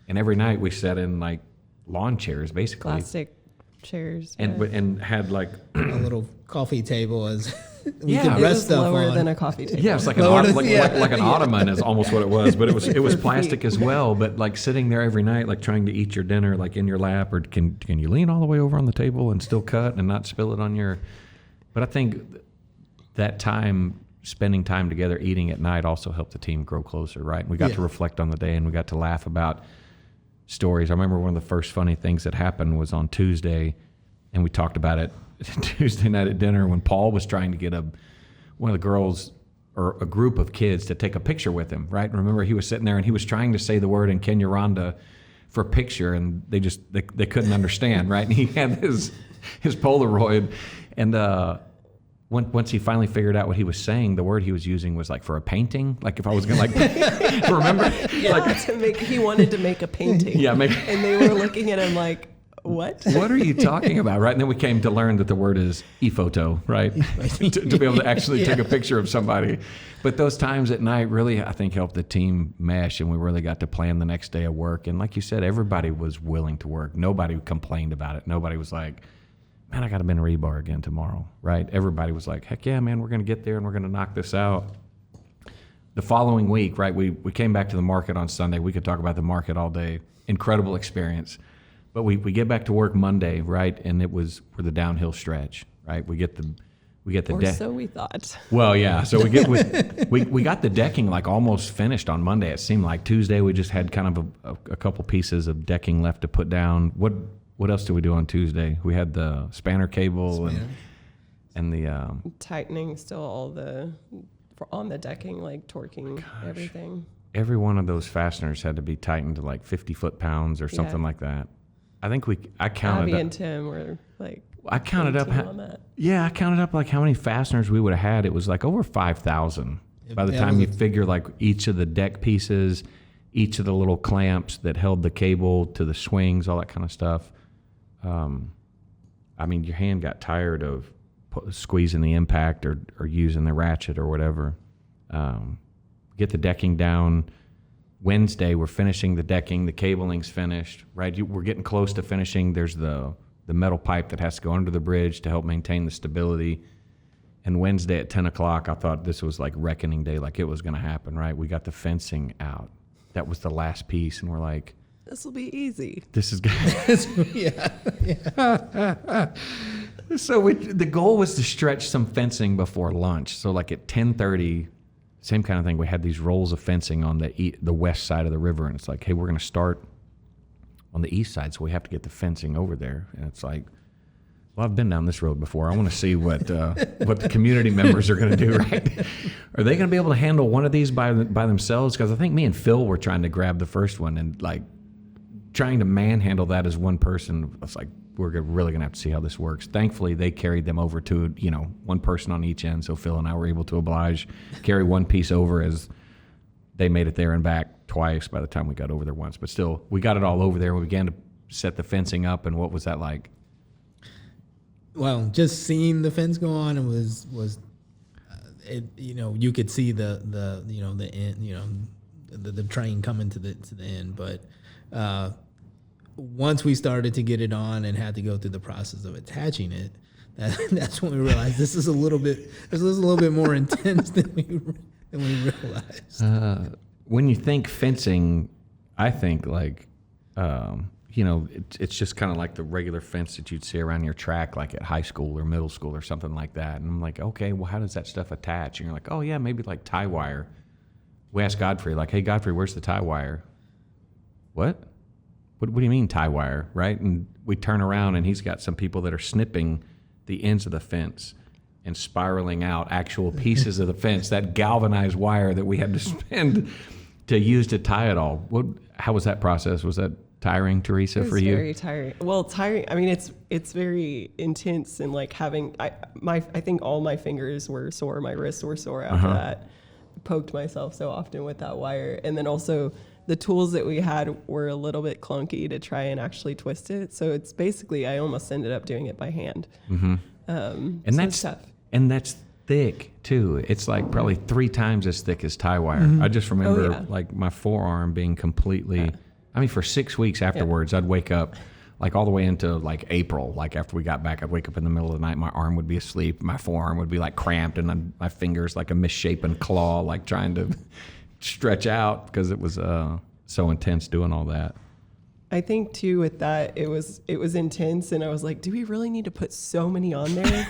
And every night we sat in like lawn chairs, basically. Plastic chairs. And had like a little coffee table as we Yeah. could It rest was stuff lower on. than a coffee table. Yeah, it's like like an ottoman is almost what it was, but it was plastic as well. But like sitting there every night, like trying to eat your dinner, like in your lap, or can you lean all the way over on the table and still cut and not spill it on your? But I think that spending time together, eating at night, also helped the team grow closer, right? We got to reflect on the day and we got to laugh about stories. I remember one of the first funny things that happened was on Tuesday, and we talked about it Tuesday night at dinner when Paul was trying to get one of the girls or a group of kids to take a picture with him, right? And remember, he was sitting there and he was trying to say the word in Kinyarwanda for picture, and they couldn't understand, right? And he had his Polaroid, and once he finally figured out what he was saying, the word he was using was like for a painting. Like if I was gonna remember, Yeah, he wanted to make a painting. Yeah, and they were looking at him like, what? What are you talking about, right? And then we came to learn that the word is e-photo, right? to be able to actually take a picture of somebody. But those times at night really, I think, helped the team mesh, and we really got to plan the next day of work. And like you said, everybody was willing to work. Nobody complained about it. Nobody was like, man, I got to bend a rebar again tomorrow, right? Everybody was like, heck yeah, man, we're going to get there and we're going to knock this out. The following week, right, we came back to the market on Sunday. We could talk about the market all day. Incredible experience. But we get back to work Monday, right, and we're the downhill stretch, right? We get the Or deck. so we thought. Well, yeah. So we got the decking like almost finished on Monday. It seemed like Tuesday we just had kind of a couple pieces of decking left to put down. What else did we do on Tuesday? We had the spanner cable and the Tightening still on the decking, like torquing everything. Every one of those fasteners had to be tightened to like 50 foot-pounds or something like that. I think I counted Abby up. and Tim were like, I counted up. on that. Yeah, I counted up like how many fasteners we would have had. It was like over 5,000 by the time you figure like each of the deck pieces, each of the little clamps that held the cable to the swings, all that kind of stuff. I mean, your hand got tired of squeezing the impact or using the ratchet or whatever. Get the decking down. Wednesday, we're finishing the decking. The cabling's finished, right? We're getting close to finishing. There's the metal pipe that has to go under the bridge to help maintain the stability. And Wednesday at 10 o'clock, I thought this was like reckoning day, like it was going to happen, right? We got the fencing out. That was the last piece. And we're like, this will be easy. this is good. Yeah. So the goal was to stretch some fencing before lunch. So like at 10:30, same kind of thing. We had these rolls of fencing on the west side of the river. And it's like, hey, we're going to start on the east side. So we have to get the fencing over there. And it's like, well, I've been down this road before. I want to see what the community members are going to do, right? Are they going to be able to handle one of these by themselves? Because I think me and Phil were trying to grab the first one and like trying to manhandle that as one person. I was like, we're really going to have to see how this works. Thankfully, they carried them over to, one person on each end. So Phil and I were able to carry one piece over as they made it there and back twice by the time we got over there once. But still, we got it all over there. We began to set the fencing up. And what was that like? Well, just seeing the fence go on, it was you could see the end, the train coming to the end. But once we started to get it on and had to go through the process of attaching it, that's when we realized this is a little bit more intense than we realized. When you think fencing, I think like. It's just kind of like the regular fence that you'd see around your track, like at high school or middle school or something like that. And I'm like, okay, well, how does that stuff attach? And you're like, oh, yeah, maybe like tie wire. We asked Godfrey, like, hey, Godfrey, where's the tie wire? What do you mean tie wire, right? And we turn around, and he's got some people that are snipping the ends of the fence and spiraling out actual pieces of the fence, that galvanized wire that we had to spend to use to tie it all. How was that process? Was that tiring, Teresa, for you? It's very tiring. Well, tiring. I mean, it's very intense, and like having I think all my fingers were sore, my wrists were sore after that. Poked myself so often with that wire, and then also the tools that we had were a little bit clunky to try and actually twist it. So it's basically I almost ended up doing it by hand. Mm-hmm. And that's tough. And that's thick too. It's like probably 3 times as thick as tie wire. Mm-hmm. I just remember like my forearm being completely. Yeah. I mean, for 6 weeks afterwards, I'd wake up like all the way into like April. Like after we got back, I'd wake up in the middle of the night. My arm would be asleep. My forearm would be like cramped, and my fingers like a misshapen claw, like trying to stretch out because it was so intense doing all that. I think too with that, it was intense, and I was like, do we really need to put so many on there?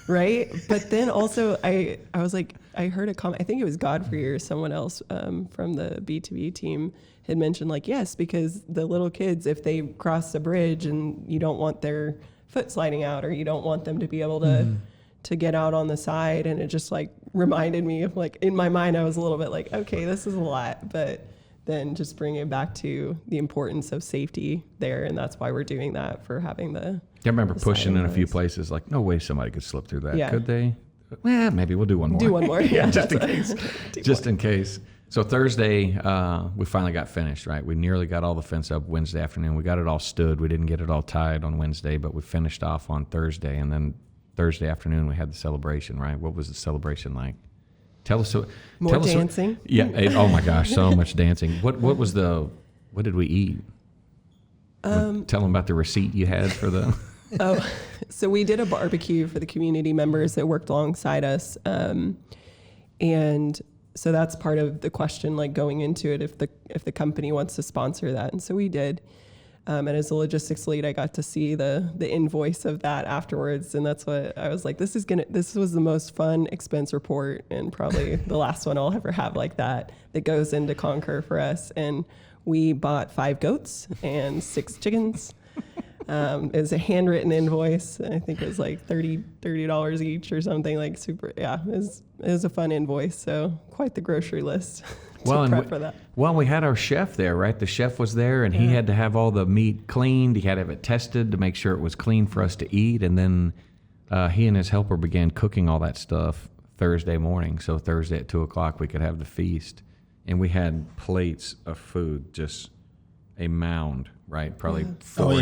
Right? But then also I was like, I heard a comment, I think it was Godfrey or someone else from the B2B team had mentioned like, yes, because the little kids, if they cross the bridge and you don't want their foot sliding out, or you don't want them to be able to get out on the side. And it just like reminded me of like, in my mind, I was a little bit like, okay, this is a lot, but then just bring it back to the importance of safety there. And that's why we're doing that, for having the I remember pushing in a few places like, no way somebody could slip through that. Could they? Well, maybe we'll do one more. Do one more. Yeah, just in case. Just in case. So Thursday, we finally got finished, right? We nearly got all the fence up Wednesday afternoon. We got it all stood. We didn't get it all tied on Wednesday, but we finished off on Thursday. And then Thursday afternoon, we had the celebration, right? What was the celebration like? Tell us. More dancing. Oh my gosh, so much dancing. What did we eat? Tell them about the receipt you had for the... Oh, so we did a barbecue for the community members that worked alongside us. And so that's part of the question, like going into it, if the company wants to sponsor that. And so we did. And as a logistics lead, I got to see the invoice of that afterwards. And that's what I was like, this was the most fun expense report, and probably the last one I'll ever have like that goes into Concur for us. And we bought 5 goats and 6 chickens. It was a handwritten invoice. I think it was like $30 each or something, like super. Yeah, it was a fun invoice. So quite the grocery list to prep for that. Well, we had our chef there, right? The chef was there, and he had to have all the meat cleaned. He had to have it tested to make sure it was clean for us to eat. And then he and his helper began cooking all that stuff Thursday morning. So Thursday at 2:00, we could have the feast. And we had plates of food, just a mound, right? Probably 4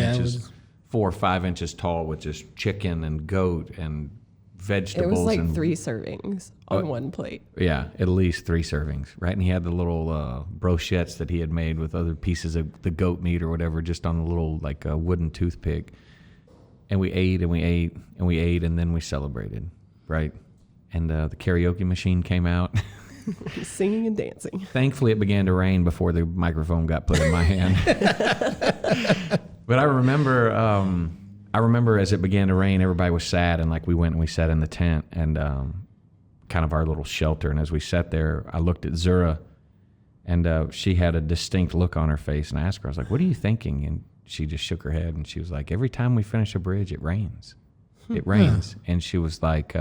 or 5 inches tall, with just chicken and goat and vegetables. It was like 3 servings on one plate. Yeah, at least 3 servings, right? And he had the little brochettes that he had made with other pieces of the goat meat or whatever, just on a little like a wooden toothpick. And we ate and we ate and we ate, and then we celebrated, right? and the karaoke machine came out. Singing and dancing. Thankfully, it began to rain before the microphone got put in my hand. But I remember as it began to rain, everybody was sad, and like we went and we sat in the tent and kind of our little shelter. And as we sat there, I looked at Zura, and she had a distinct look on her face. And I asked her, I was like, "What are you thinking?" And she just shook her head, and she was like, "Every time we finish a bridge, it rains. It rains." And she was like,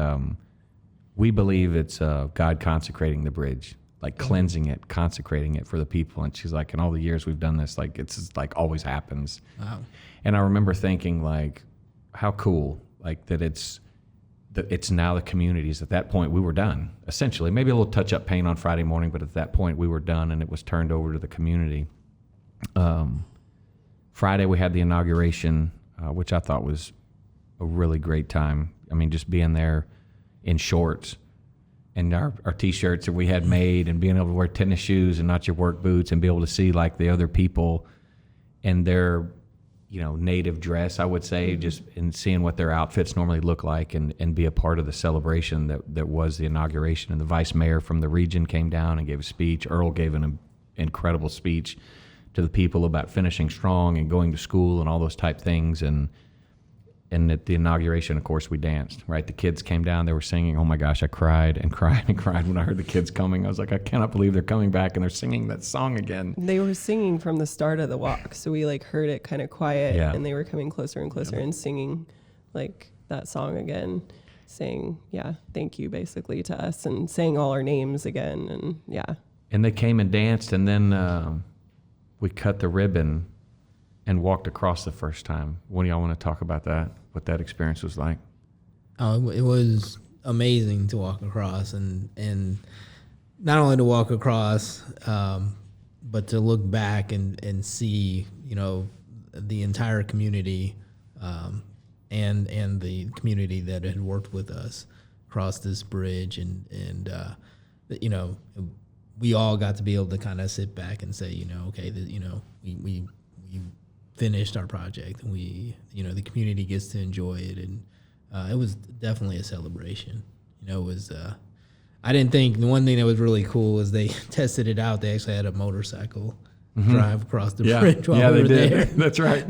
"We believe it's God consecrating the bridge, like cleansing it, consecrating it for the people." And she's like, "In all the years we've done this, like it's just, like always happens." Wow. And I remember thinking, like, how cool, like that it's now the communities. At that point, we were done, essentially. Maybe a little touch-up paint on Friday morning, but at that point, we were done, and it was turned over to the community. Friday, we had the inauguration, which I thought was a really great time. I mean, just being there in shorts and our T-shirts that we had made, and being able to wear tennis shoes and not your work boots, and be able to see like the other people in their, native dress, I would say, just in seeing what their outfits normally look like, and be a part of the celebration that was the inauguration. And the vice mayor from the region came down and gave a speech. Earl gave an incredible speech to the people about finishing strong and going to school and all those type things. And at the inauguration, of course, we danced, right? The kids came down, they were singing. Oh my gosh, I cried and cried and cried when I heard the kids coming. I was like, I cannot believe they're coming back and they're singing that song again. They were singing from the start of the walk. So we like heard it kind of quiet, and they were coming closer and closer and singing like that song again, saying, thank you basically to us, and saying all our names again. And And they came and danced, and then we cut the ribbon and walked across the first time. What do y'all want to talk about that? What that experience was like? Oh, it was amazing to walk across, and not only to walk across, but to look back and see, the entire community, and the community that had worked with us across this bridge, and we all got to be able to kind of sit back and say, okay, we finished our project, and the community gets to enjoy it, and it was definitely a celebration. It was I didn't think, the one thing that was really cool is they tested it out. They actually had a motorcycle drive across the bridge while we were there. That's right.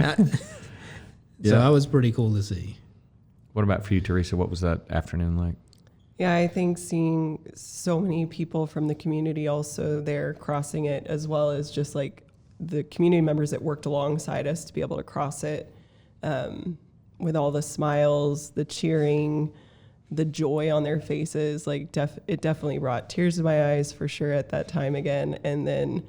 So that was pretty cool to see. What about for you, Teresa? What was that afternoon like? Yeah, I think seeing so many people from the community also there crossing it, as well as just like the community members that worked alongside us to be able to cross it, with all the smiles, the cheering, the joy on their faces, like it definitely brought tears to my eyes for sure at that time again. And then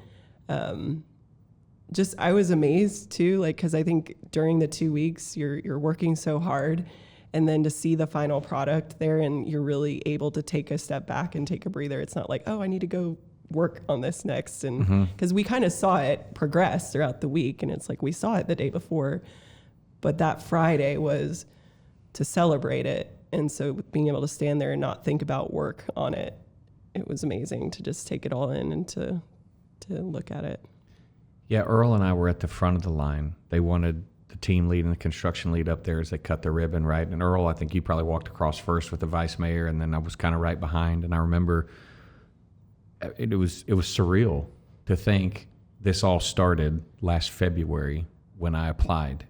just I was amazed too, like, because I think during the 2 weeks you're working so hard, and then to see the final product there, and you're really able to take a step back and take a breather. It's not like, oh, I need to go work on this next, and because we kind of saw it progress throughout the week, and it's like we saw it the day before, but that Friday was to celebrate it. And so being able to stand there and not think about work on it, it was amazing to just take it all in and to look at it. Yeah, Earl and I were at the front of the line. They wanted the team lead and the construction lead up there as they cut the ribbon, right? And Earl, I think you probably walked across first with the vice mayor, and then I was kind of right behind. And I remember it was surreal to think this all started last February when I applied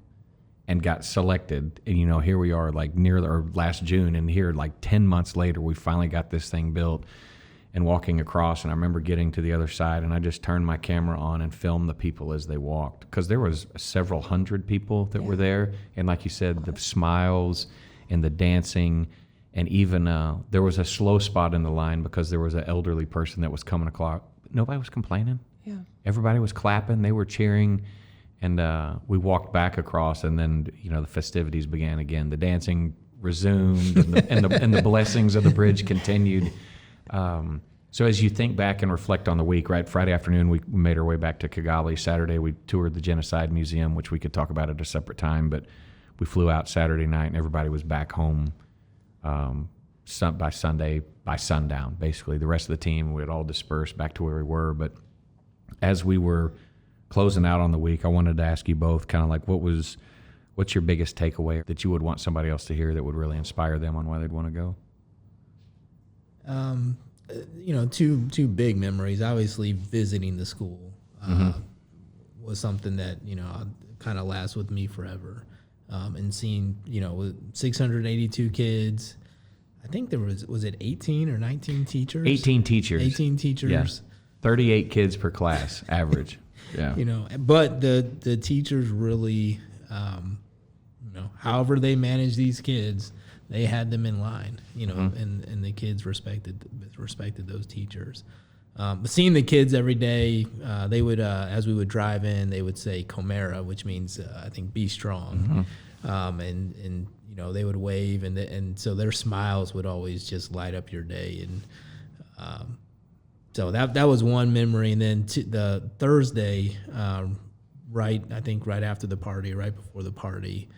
and got selected. And, here we are like last June, and here like 10 months later, we finally got this thing built and walking across. And I remember getting to the other side, and I just turned my camera on and filmed the people as they walked, because there was several hundred people that were there. And like you said, the smiles and the dancing, and even there was a slow spot in the line because there was an elderly person that was coming across. Nobody was complaining. Yeah. Everybody was clapping. They were cheering. And we walked back across, and then, the festivities began again. The dancing resumed, and the blessings of the bridge continued. So as you think back and reflect on the week, right? Friday afternoon, we made our way back to Kigali. Saturday, we toured the Genocide Museum, which we could talk about at a separate time. But we flew out Saturday night, and everybody was back home by Sunday, by sundown, basically. The rest of the team, we had all dispersed back to where we were. But as we were closing out on the week, I wanted to ask you both kind of like, what's your biggest takeaway that you would want somebody else to hear that would really inspire them on why they'd want to go? Two big memories. Obviously, visiting the school was something that kind of lasts with me forever. And seeing 682 kids. I think there was it 18 or 19 teachers? 18 teachers. 18 teachers. Yeah. 38 kids per class average. Yeah. But the teachers really, however they manage these kids, they had them in line, and the kids respected those teachers. But seeing the kids every day, they would, as we would drive in, they would say "Comera," which means I think "be strong," and they would wave, and so their smiles would always just light up your day, and so that was one memory. And then the Thursday, right after the party, right before the party,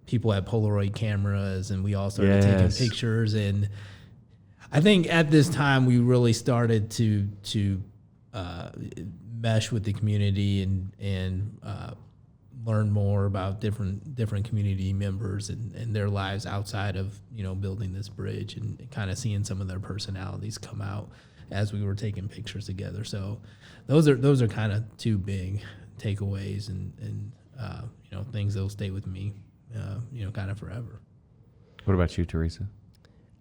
people had Polaroid cameras, and we all started taking pictures. And I think at this time we really started to mesh with the community and learn more about different community members and their lives outside of building this bridge, and kind of seeing some of their personalities come out as we were taking pictures together. So those are kind of two big takeaways, and things that'll stay with me kind of forever. What about you, Teresa?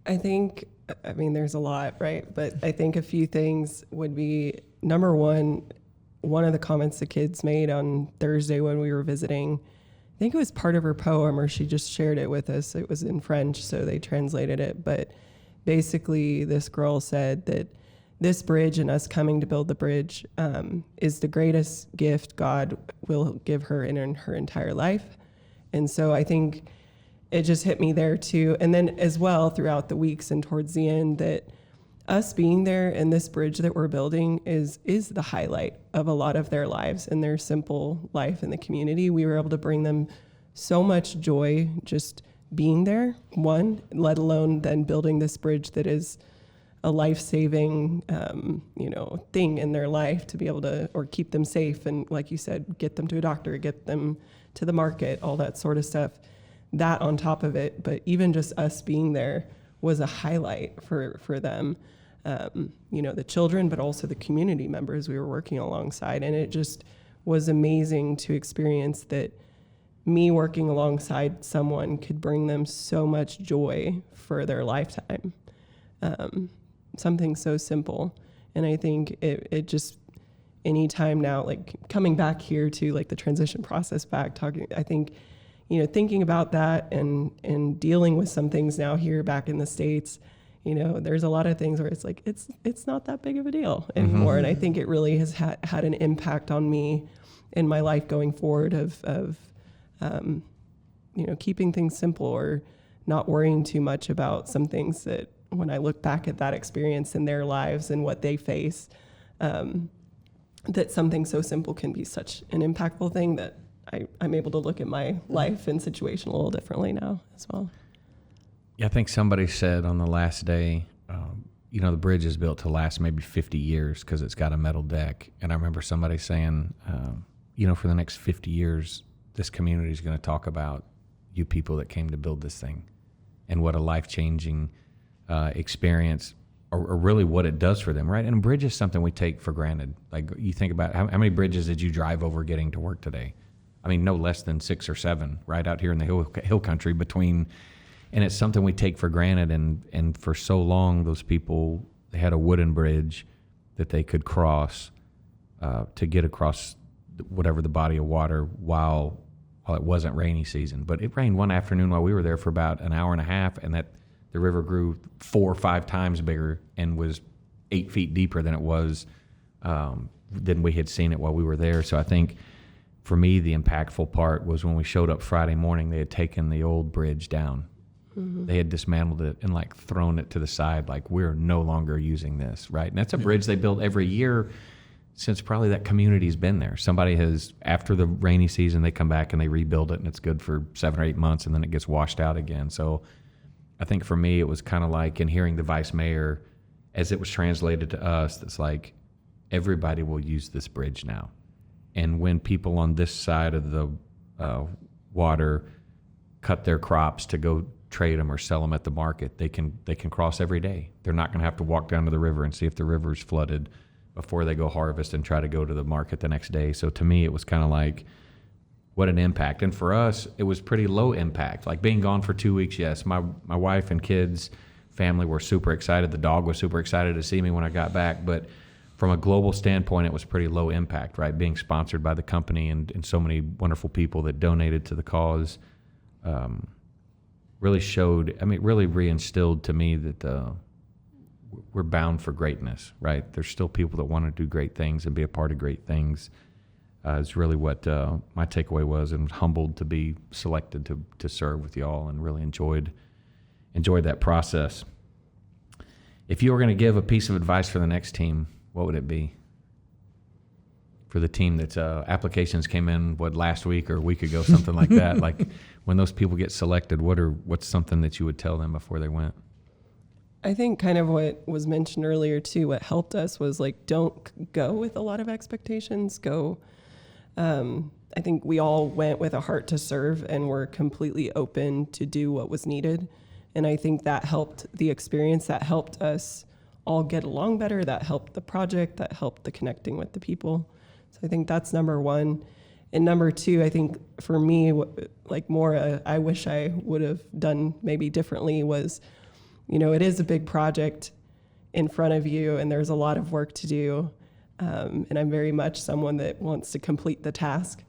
I think, there's a lot, right? But I think a few things would be, number one of the comments the kids made on Thursday when we were visiting, I think it was part of her poem, or she just shared it with us. It was in French, so they translated it. But basically, this girl said that this bridge and us coming to build the bridge is the greatest gift God will give her in her entire life. And so I think it just hit me there too. And then as well throughout the weeks and towards the end, that us being there and this bridge that we're building is the highlight of a lot of their lives and their simple life in the community. We were able to bring them so much joy just being there, one, let alone then building this bridge that is a life-saving, thing in their life to be able to, or keep them safe. And like you said, get them to a doctor, get them to the market, all that sort of stuff. That on top of it, but even just us being there was a highlight for them, the children, but also the community members we were working alongside. And it just was amazing to experience that me working alongside someone could bring them so much joy for their lifetime. Something so simple. And I think it just, anytime now, like coming back here to like the transition process back, talking, I think, thinking about that and dealing with some things now here back in the States, there's a lot of things where it's like, it's not that big of a deal anymore. Mm-hmm. And I think it really has had an impact on me in my life going forward of keeping things simple or not worrying too much about some things that when I look back at that experience in their lives and what they face, that something so simple can be such an impactful thing that I'm able to look at my life and situation a little differently now as well. Yeah, I think somebody said on the last day, the bridge is built to last maybe 50 years because it's got a metal deck. And I remember somebody saying, for the next 50 years, this community is going to talk about you people that came to build this thing and what a life-changing experience or really what it does for them, right? And a bridge is something we take for granted. Like you think about how many bridges did you drive over getting to work today? No less than 6 or 7 right out here in the hill country between, and it's something we take for granted. And for so long, those people, they had a wooden bridge that they could cross to get across whatever the body of water while it wasn't rainy season. But it rained one afternoon while we were there for about an hour and a half, and that the river grew 4 or 5 times bigger and was 8 feet deeper than it was than we had seen it while we were there. So I think for me, the impactful part was when we showed up Friday morning, they had taken the old bridge down. Mm-hmm. They had dismantled it and thrown it to the side, like we're no longer using this, right? And that's a bridge they build every year since probably that community's been there. Somebody has, after the rainy season, they come back and they rebuild it, and it's good for 7 or 8 months, and then it gets washed out again. So I think for me, it was kind of like in hearing the vice mayor, as it was translated to us, it's like everybody will use this bridge now. And when people on this side of the water cut their crops to go trade them or sell them at the market. They can cross every day. They're not going to have to walk down to the river and see if the river's flooded before they go harvest and try to go to the market the next day. So to me, it was kind of like, what an impact. And for us, it was pretty low impact. Like being gone for 2 weeks, yes, my wife and kids, family were super excited. The dog was super excited to see me when I got back. But from a global standpoint, it was pretty low impact, right? Being sponsored by the company and so many wonderful people that donated to the cause really showed, really reinstilled to me that we're bound for greatness, right? There's still people that want to do great things and be a part of great things. Is really what my takeaway was, and humbled to be selected to serve with y'all, and really enjoyed that process. If you were going to give a piece of advice for the next team, what would it be? For the team that's applications came in last week or a week ago, something like that. Like when those people get selected, what's something that you would tell them before they went? I think kind of what was mentioned earlier too, what helped us was like, don't go with a lot of expectations. I think we all went with a heart to serve and were completely open to do what was needed. And I think that helped the experience, that helped us all get along better, that helped the project, that helped the connecting with the people. So I think that's number one. And number two, I think for me, I wish I would have done maybe differently was, it is a big project in front of you and there's a lot of work to do. And I'm very much someone that wants to complete the task,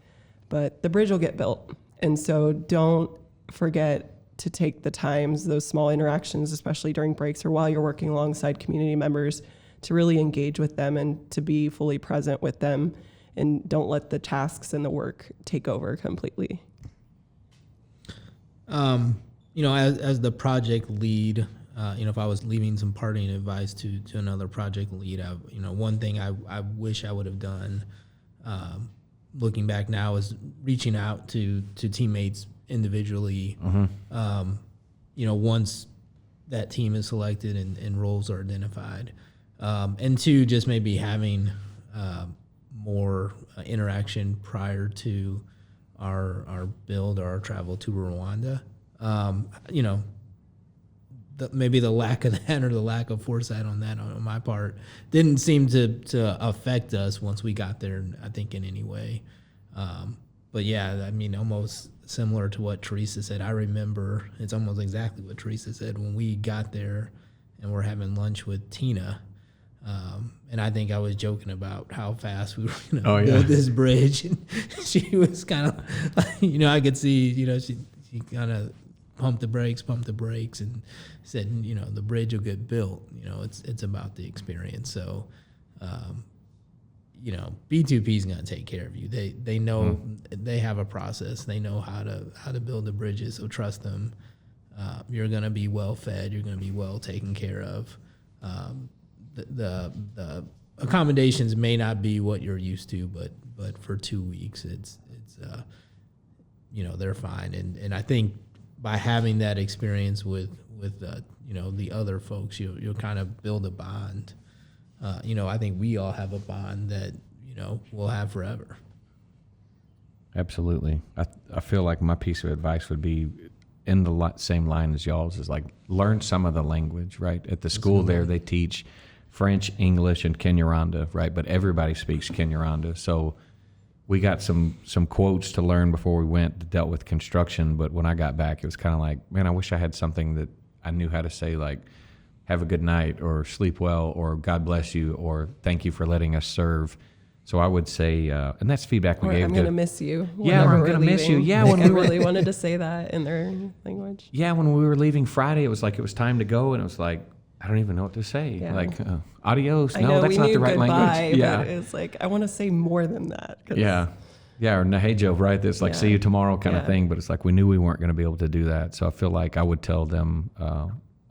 but the bridge will get built. And so don't forget to take the times, those small interactions, especially during breaks or while you're working alongside community members, to really engage with them and to be fully present with them, and don't let the tasks and the work take over completely. As the project lead, if I was leaving some parting advice to another project lead, one thing I wish I would have done, looking back now, is reaching out to teammates individually. Once that team is selected and roles are identified, and two, just maybe having more interaction prior to our build or our travel to Rwanda. Maybe the lack of that or the lack of foresight on that on my part didn't seem to affect us once we got there, I think, in any way. But yeah, almost similar to what Teresa said. I remember it's almost exactly what Teresa said when we got there and we're having lunch with Tina. And I think I was joking about how fast we were going to build this bridge. And she was kind of, I could see, she kind of pumped the brakes, and said, the bridge will get built. It's about the experience. So, B2P is going to take care of you. They know they have a process. They know how to build the bridges. So trust them. You're going to be well fed. You're going to be well taken care of. The accommodations may not be what you're used to, but for 2 weeks, it's they're fine. And I think by having that experience with the other folks, you'll kind of build a bond. I think we all have a bond that we'll have forever. Absolutely. I feel like my piece of advice would be in the same line as y'all's, is like, learn some of the language, right? At the school there, they teach French, English, and Kinyarwanda, right? But everybody speaks Kinyarwanda. So we got some quotes to learn before we went that dealt with construction. But when I got back, it was kind of like, man, I wish I had something that I knew how to say, like, have a good night, or sleep well, or God bless you, or thank you for letting us serve. So I would say, and that's feedback we gave. I'm going to miss you. Yeah, I'm going to miss you. Yeah, when I really wanted to say that in their language. Yeah, when we were leaving Friday, it was like it was time to go, and it was like, I don't even know what to say. Yeah. Like, adios. I No, know, that's not the right language. Yeah, but it's like, I want to say more than that. Yeah. Or Nahejo, right? It's like, see you tomorrow kind of thing. But it's like, we knew we weren't going to be able to do that. So I feel like I would tell them,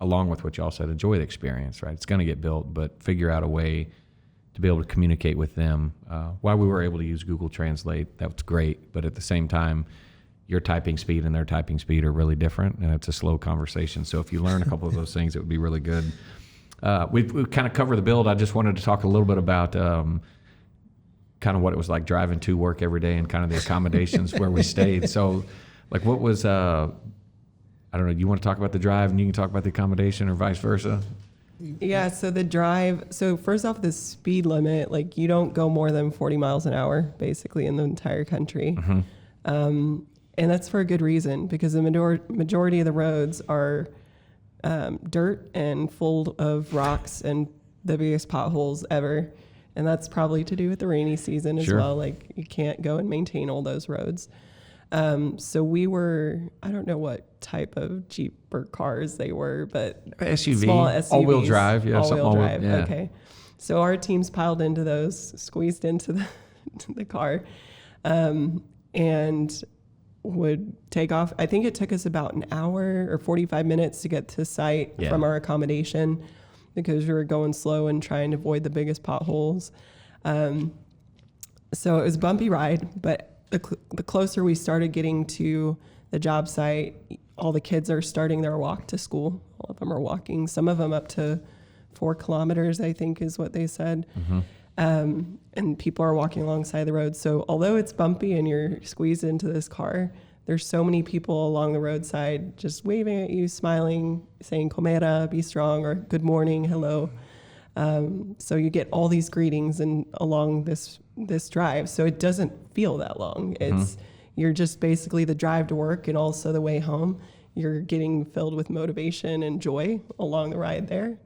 along with what y'all said, enjoy the experience, right? It's going to get built, but figure out a way to be able to communicate with them. While we were able to use Google Translate, that was great. But at the same time, your typing speed and their typing speed are really different, and it's a slow conversation. So if you learn a couple of those things, it would be really good. We've kind of covered the build. I just wanted to talk a little bit about kind of what it was like driving to work every day and kind of the accommodations where we stayed. So, like, what was I don't know. You want to talk about the drive and you can talk about the accommodation or vice versa? Yeah, so the drive, so first off, the speed limit, like you don't go more than 40 miles an hour basically in the entire country. And that's for a good reason, because the majority of the roads are dirt and full of rocks and the biggest potholes ever. And that's probably to do with the rainy season as well. Like you can't go and maintain all those roads. So we were, I don't know what type of Jeep or cars they were, but SUV, small SUVs, all-wheel drive. Yeah, all-wheel drive. Yeah. Okay. So our teams piled into those, squeezed into the car, and would take off. I think it took us about an hour or 45 minutes to get to site from our accommodation, because we were going slow and trying to avoid the biggest potholes. So it was a bumpy ride, but the closer we started getting to the job site, all the kids are starting their walk to school. All of them are walking, some of them up to 4 kilometers, I think is what they said. And people are walking alongside the road. So although it's bumpy and you're squeezed into this car, there's so many people along the roadside just waving at you, smiling, saying "Comera," be strong, or good morning, hello. So you get all these greetings and along this drive. So it doesn't feel that long. It's you're just basically the drive to work and also the way home. You're getting filled with motivation and joy along the ride there.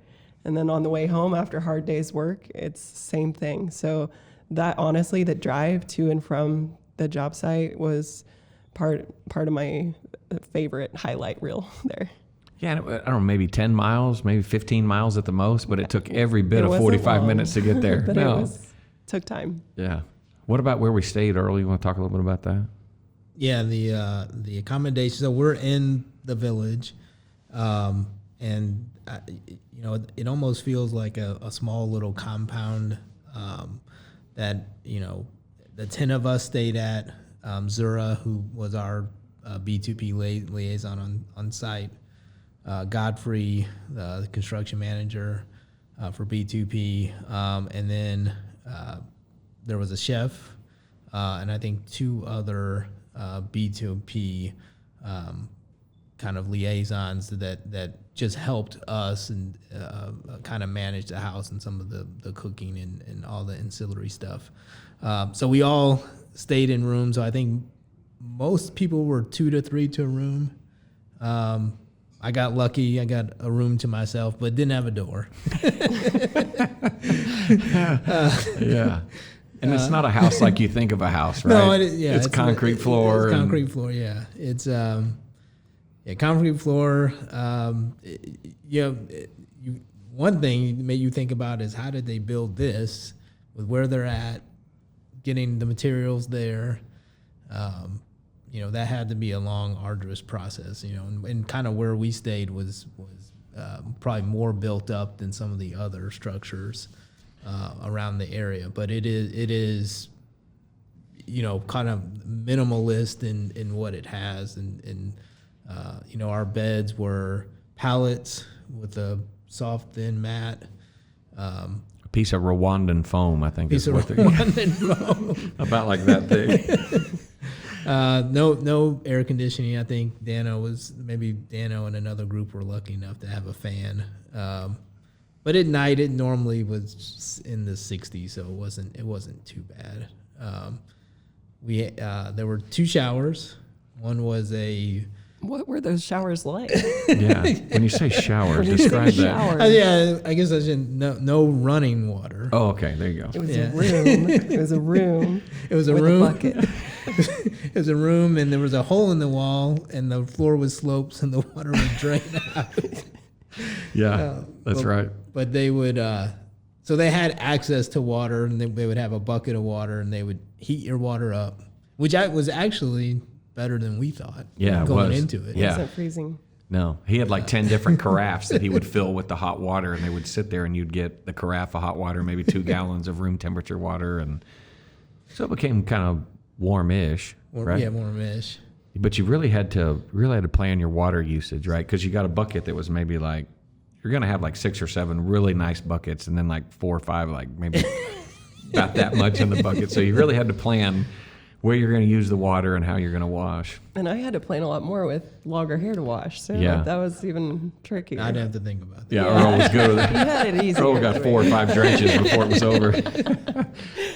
And then on the way home after a hard day's work, it's the same thing. So that honestly, the drive to and from the job site was part of my favorite highlight reel there. Yeah, I don't know, maybe 10 miles, maybe 15 miles at the most, but it took every bit of wasn't 45 long, minutes to get there. but it took time. Yeah. What about where we stayed early? You want to talk a little bit about that? Yeah, the accommodation. So we're in the village, and it almost feels like a small little compound that the 10 of us stayed at. Zura, who was our B2P liaison on site, Godfrey, the construction manager for B2P, and then there was a chef, and I think 2 other B2P kind of liaisons that just helped us and kind of manage the house and some of the cooking and all the ancillary stuff. So we all stayed in rooms. So I think most people were 2 to 3 to a room. I got lucky. I got a room to myself, but didn't have a door. Yeah. And it's not a house like you think of a house, right? No, it's concrete floor. It's concrete floor, yeah. It's concrete floor. One thing you think about is how did they build this with where they're at, getting the materials there. That had to be a long, arduous process. And kind of where we stayed was probably more built up than some of the other structures around the area. But it is kind of minimalist in what it has, and our beds were pallets with a soft thin mat. A piece of Rwandan foam, I think. Rwandan foam. About like that big. No air conditioning. I think Dano and another group were lucky enough to have a fan. But at night it normally was in the 60s, so it wasn't too bad. There were 2 showers. One was What were those showers like? Yeah, when you say shower, describe that. Yeah, I guess I should no running water. Oh, okay, there you go. It was a room. It was a room. It was a with room. A bucket. It was a room, and there was a hole in the wall, and the floor was slopes, and the water would drain out. Yeah, that's right. But they would, so they had access to water, and they would have a bucket of water, and they would heat your water up, which was actually better than we thought. Yeah, going into it. Yeah. It wasn't freezing. No, he had like 10 different carafes that he would fill with the hot water, and they would sit there, and you'd get the carafe of hot water, maybe 2 gallons of room temperature water, and so it became kind of warm-ish, right? Yeah, warm-ish. But you really had to plan your water usage, right? Because you got a bucket that was maybe like, you're gonna have like 6 or 7 really nice buckets, and then like 4 or 5 like maybe about that much in the bucket. So you really had to plan where you're going to use the water and how you're going to wash. And I had to plan a lot more with longer hair to wash, so Yeah. that was even trickier. I'd have to think about that. Yeah, Earl was good with You it. had it easy. Earl got 4 or 5 drenches before it was over.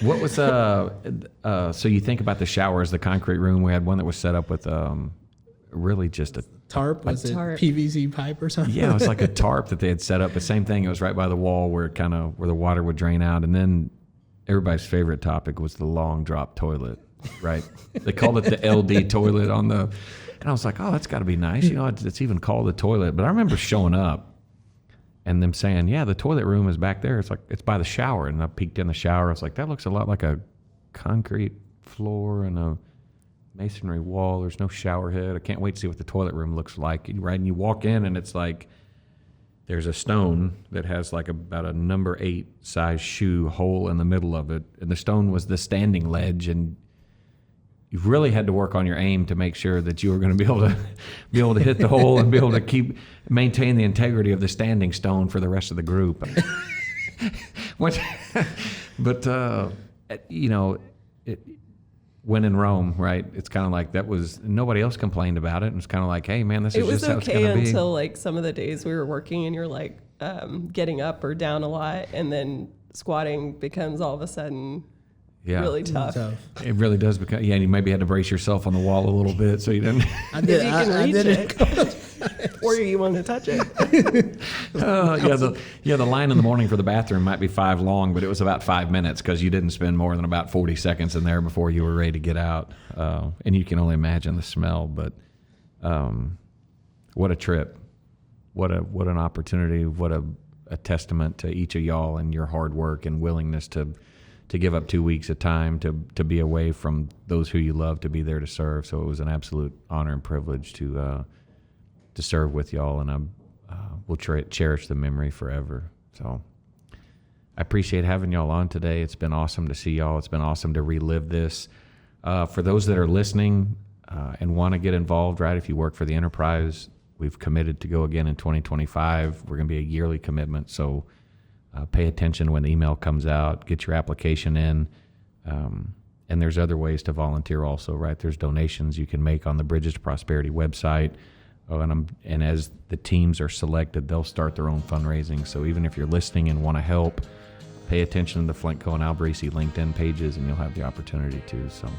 What was so you think about the showers, the concrete room? We had one that was set up with really just a Tarp, was it tarp. PVC pipe or something? yeah, it was like a tarp that they had set up. The same thing. It was right by the wall where where the water would drain out. And then everybody's favorite topic was the long drop toilet. Right? They called it the LD toilet on the. And I was like, oh, that's got to be nice. You know, it's even called the toilet. But I remember showing up and them saying, yeah, the toilet room is back there. It's like, it's by the shower. And I peeked in the shower. I was like, that looks a lot like a concrete floor and a masonry wall. There's no shower head. I can't wait to see what the toilet room looks like. Right? And you walk in and it's like, there's a stone that has like about a number 8 size shoe hole in the middle of it. And the stone was the standing ledge. And you really had to work on your aim to make sure that you were going to be able to hit the hole and be able to maintain the integrity of the standing stone for the rest of the group. But you know, when in Rome, right? It's kind of like that was nobody else complained about it, and it's kind of like, hey, man, this is just how it's going to be. It was okay until like some of the days we were working and you're like getting up or down a lot, and then squatting becomes all of a sudden. Yeah. Really tough. It really does become. Yeah, and you maybe had to brace yourself on the wall a little bit so you didn't. I did. You can I reach did it, or you want to touch it. The line in the morning for the bathroom might be 5 long, but it was about 5 minutes because you didn't spend more than about 40 seconds in there before you were ready to get out. And you can only imagine the smell. But what a trip! What an opportunity! What a testament to each of y'all and your hard work and willingness to give up 2 weeks of time to be away from those who you love, to be there to serve. So it was an absolute honor and privilege to serve with y'all, and we'll cherish the memory forever. So I appreciate having y'all on today. It's been awesome to see y'all. It's been awesome to relive this. For those that are listening and want to get involved, right, if you work for the Enterprise, we've committed to go again in 2025. We're going to be a yearly commitment, so pay attention when the email comes out. Get your application in. And there's other ways to volunteer also, right? There's donations you can make on the Bridges to Prosperity website. And as the teams are selected, they'll start their own fundraising. So even if you're listening and want to help, pay attention to the Flintco and Albrecht LinkedIn pages, and you'll have the opportunity to. So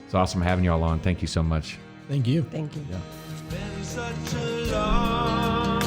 it's awesome having you all on. Thank you so much. Thank you. Thank you. Yeah. It's been such a long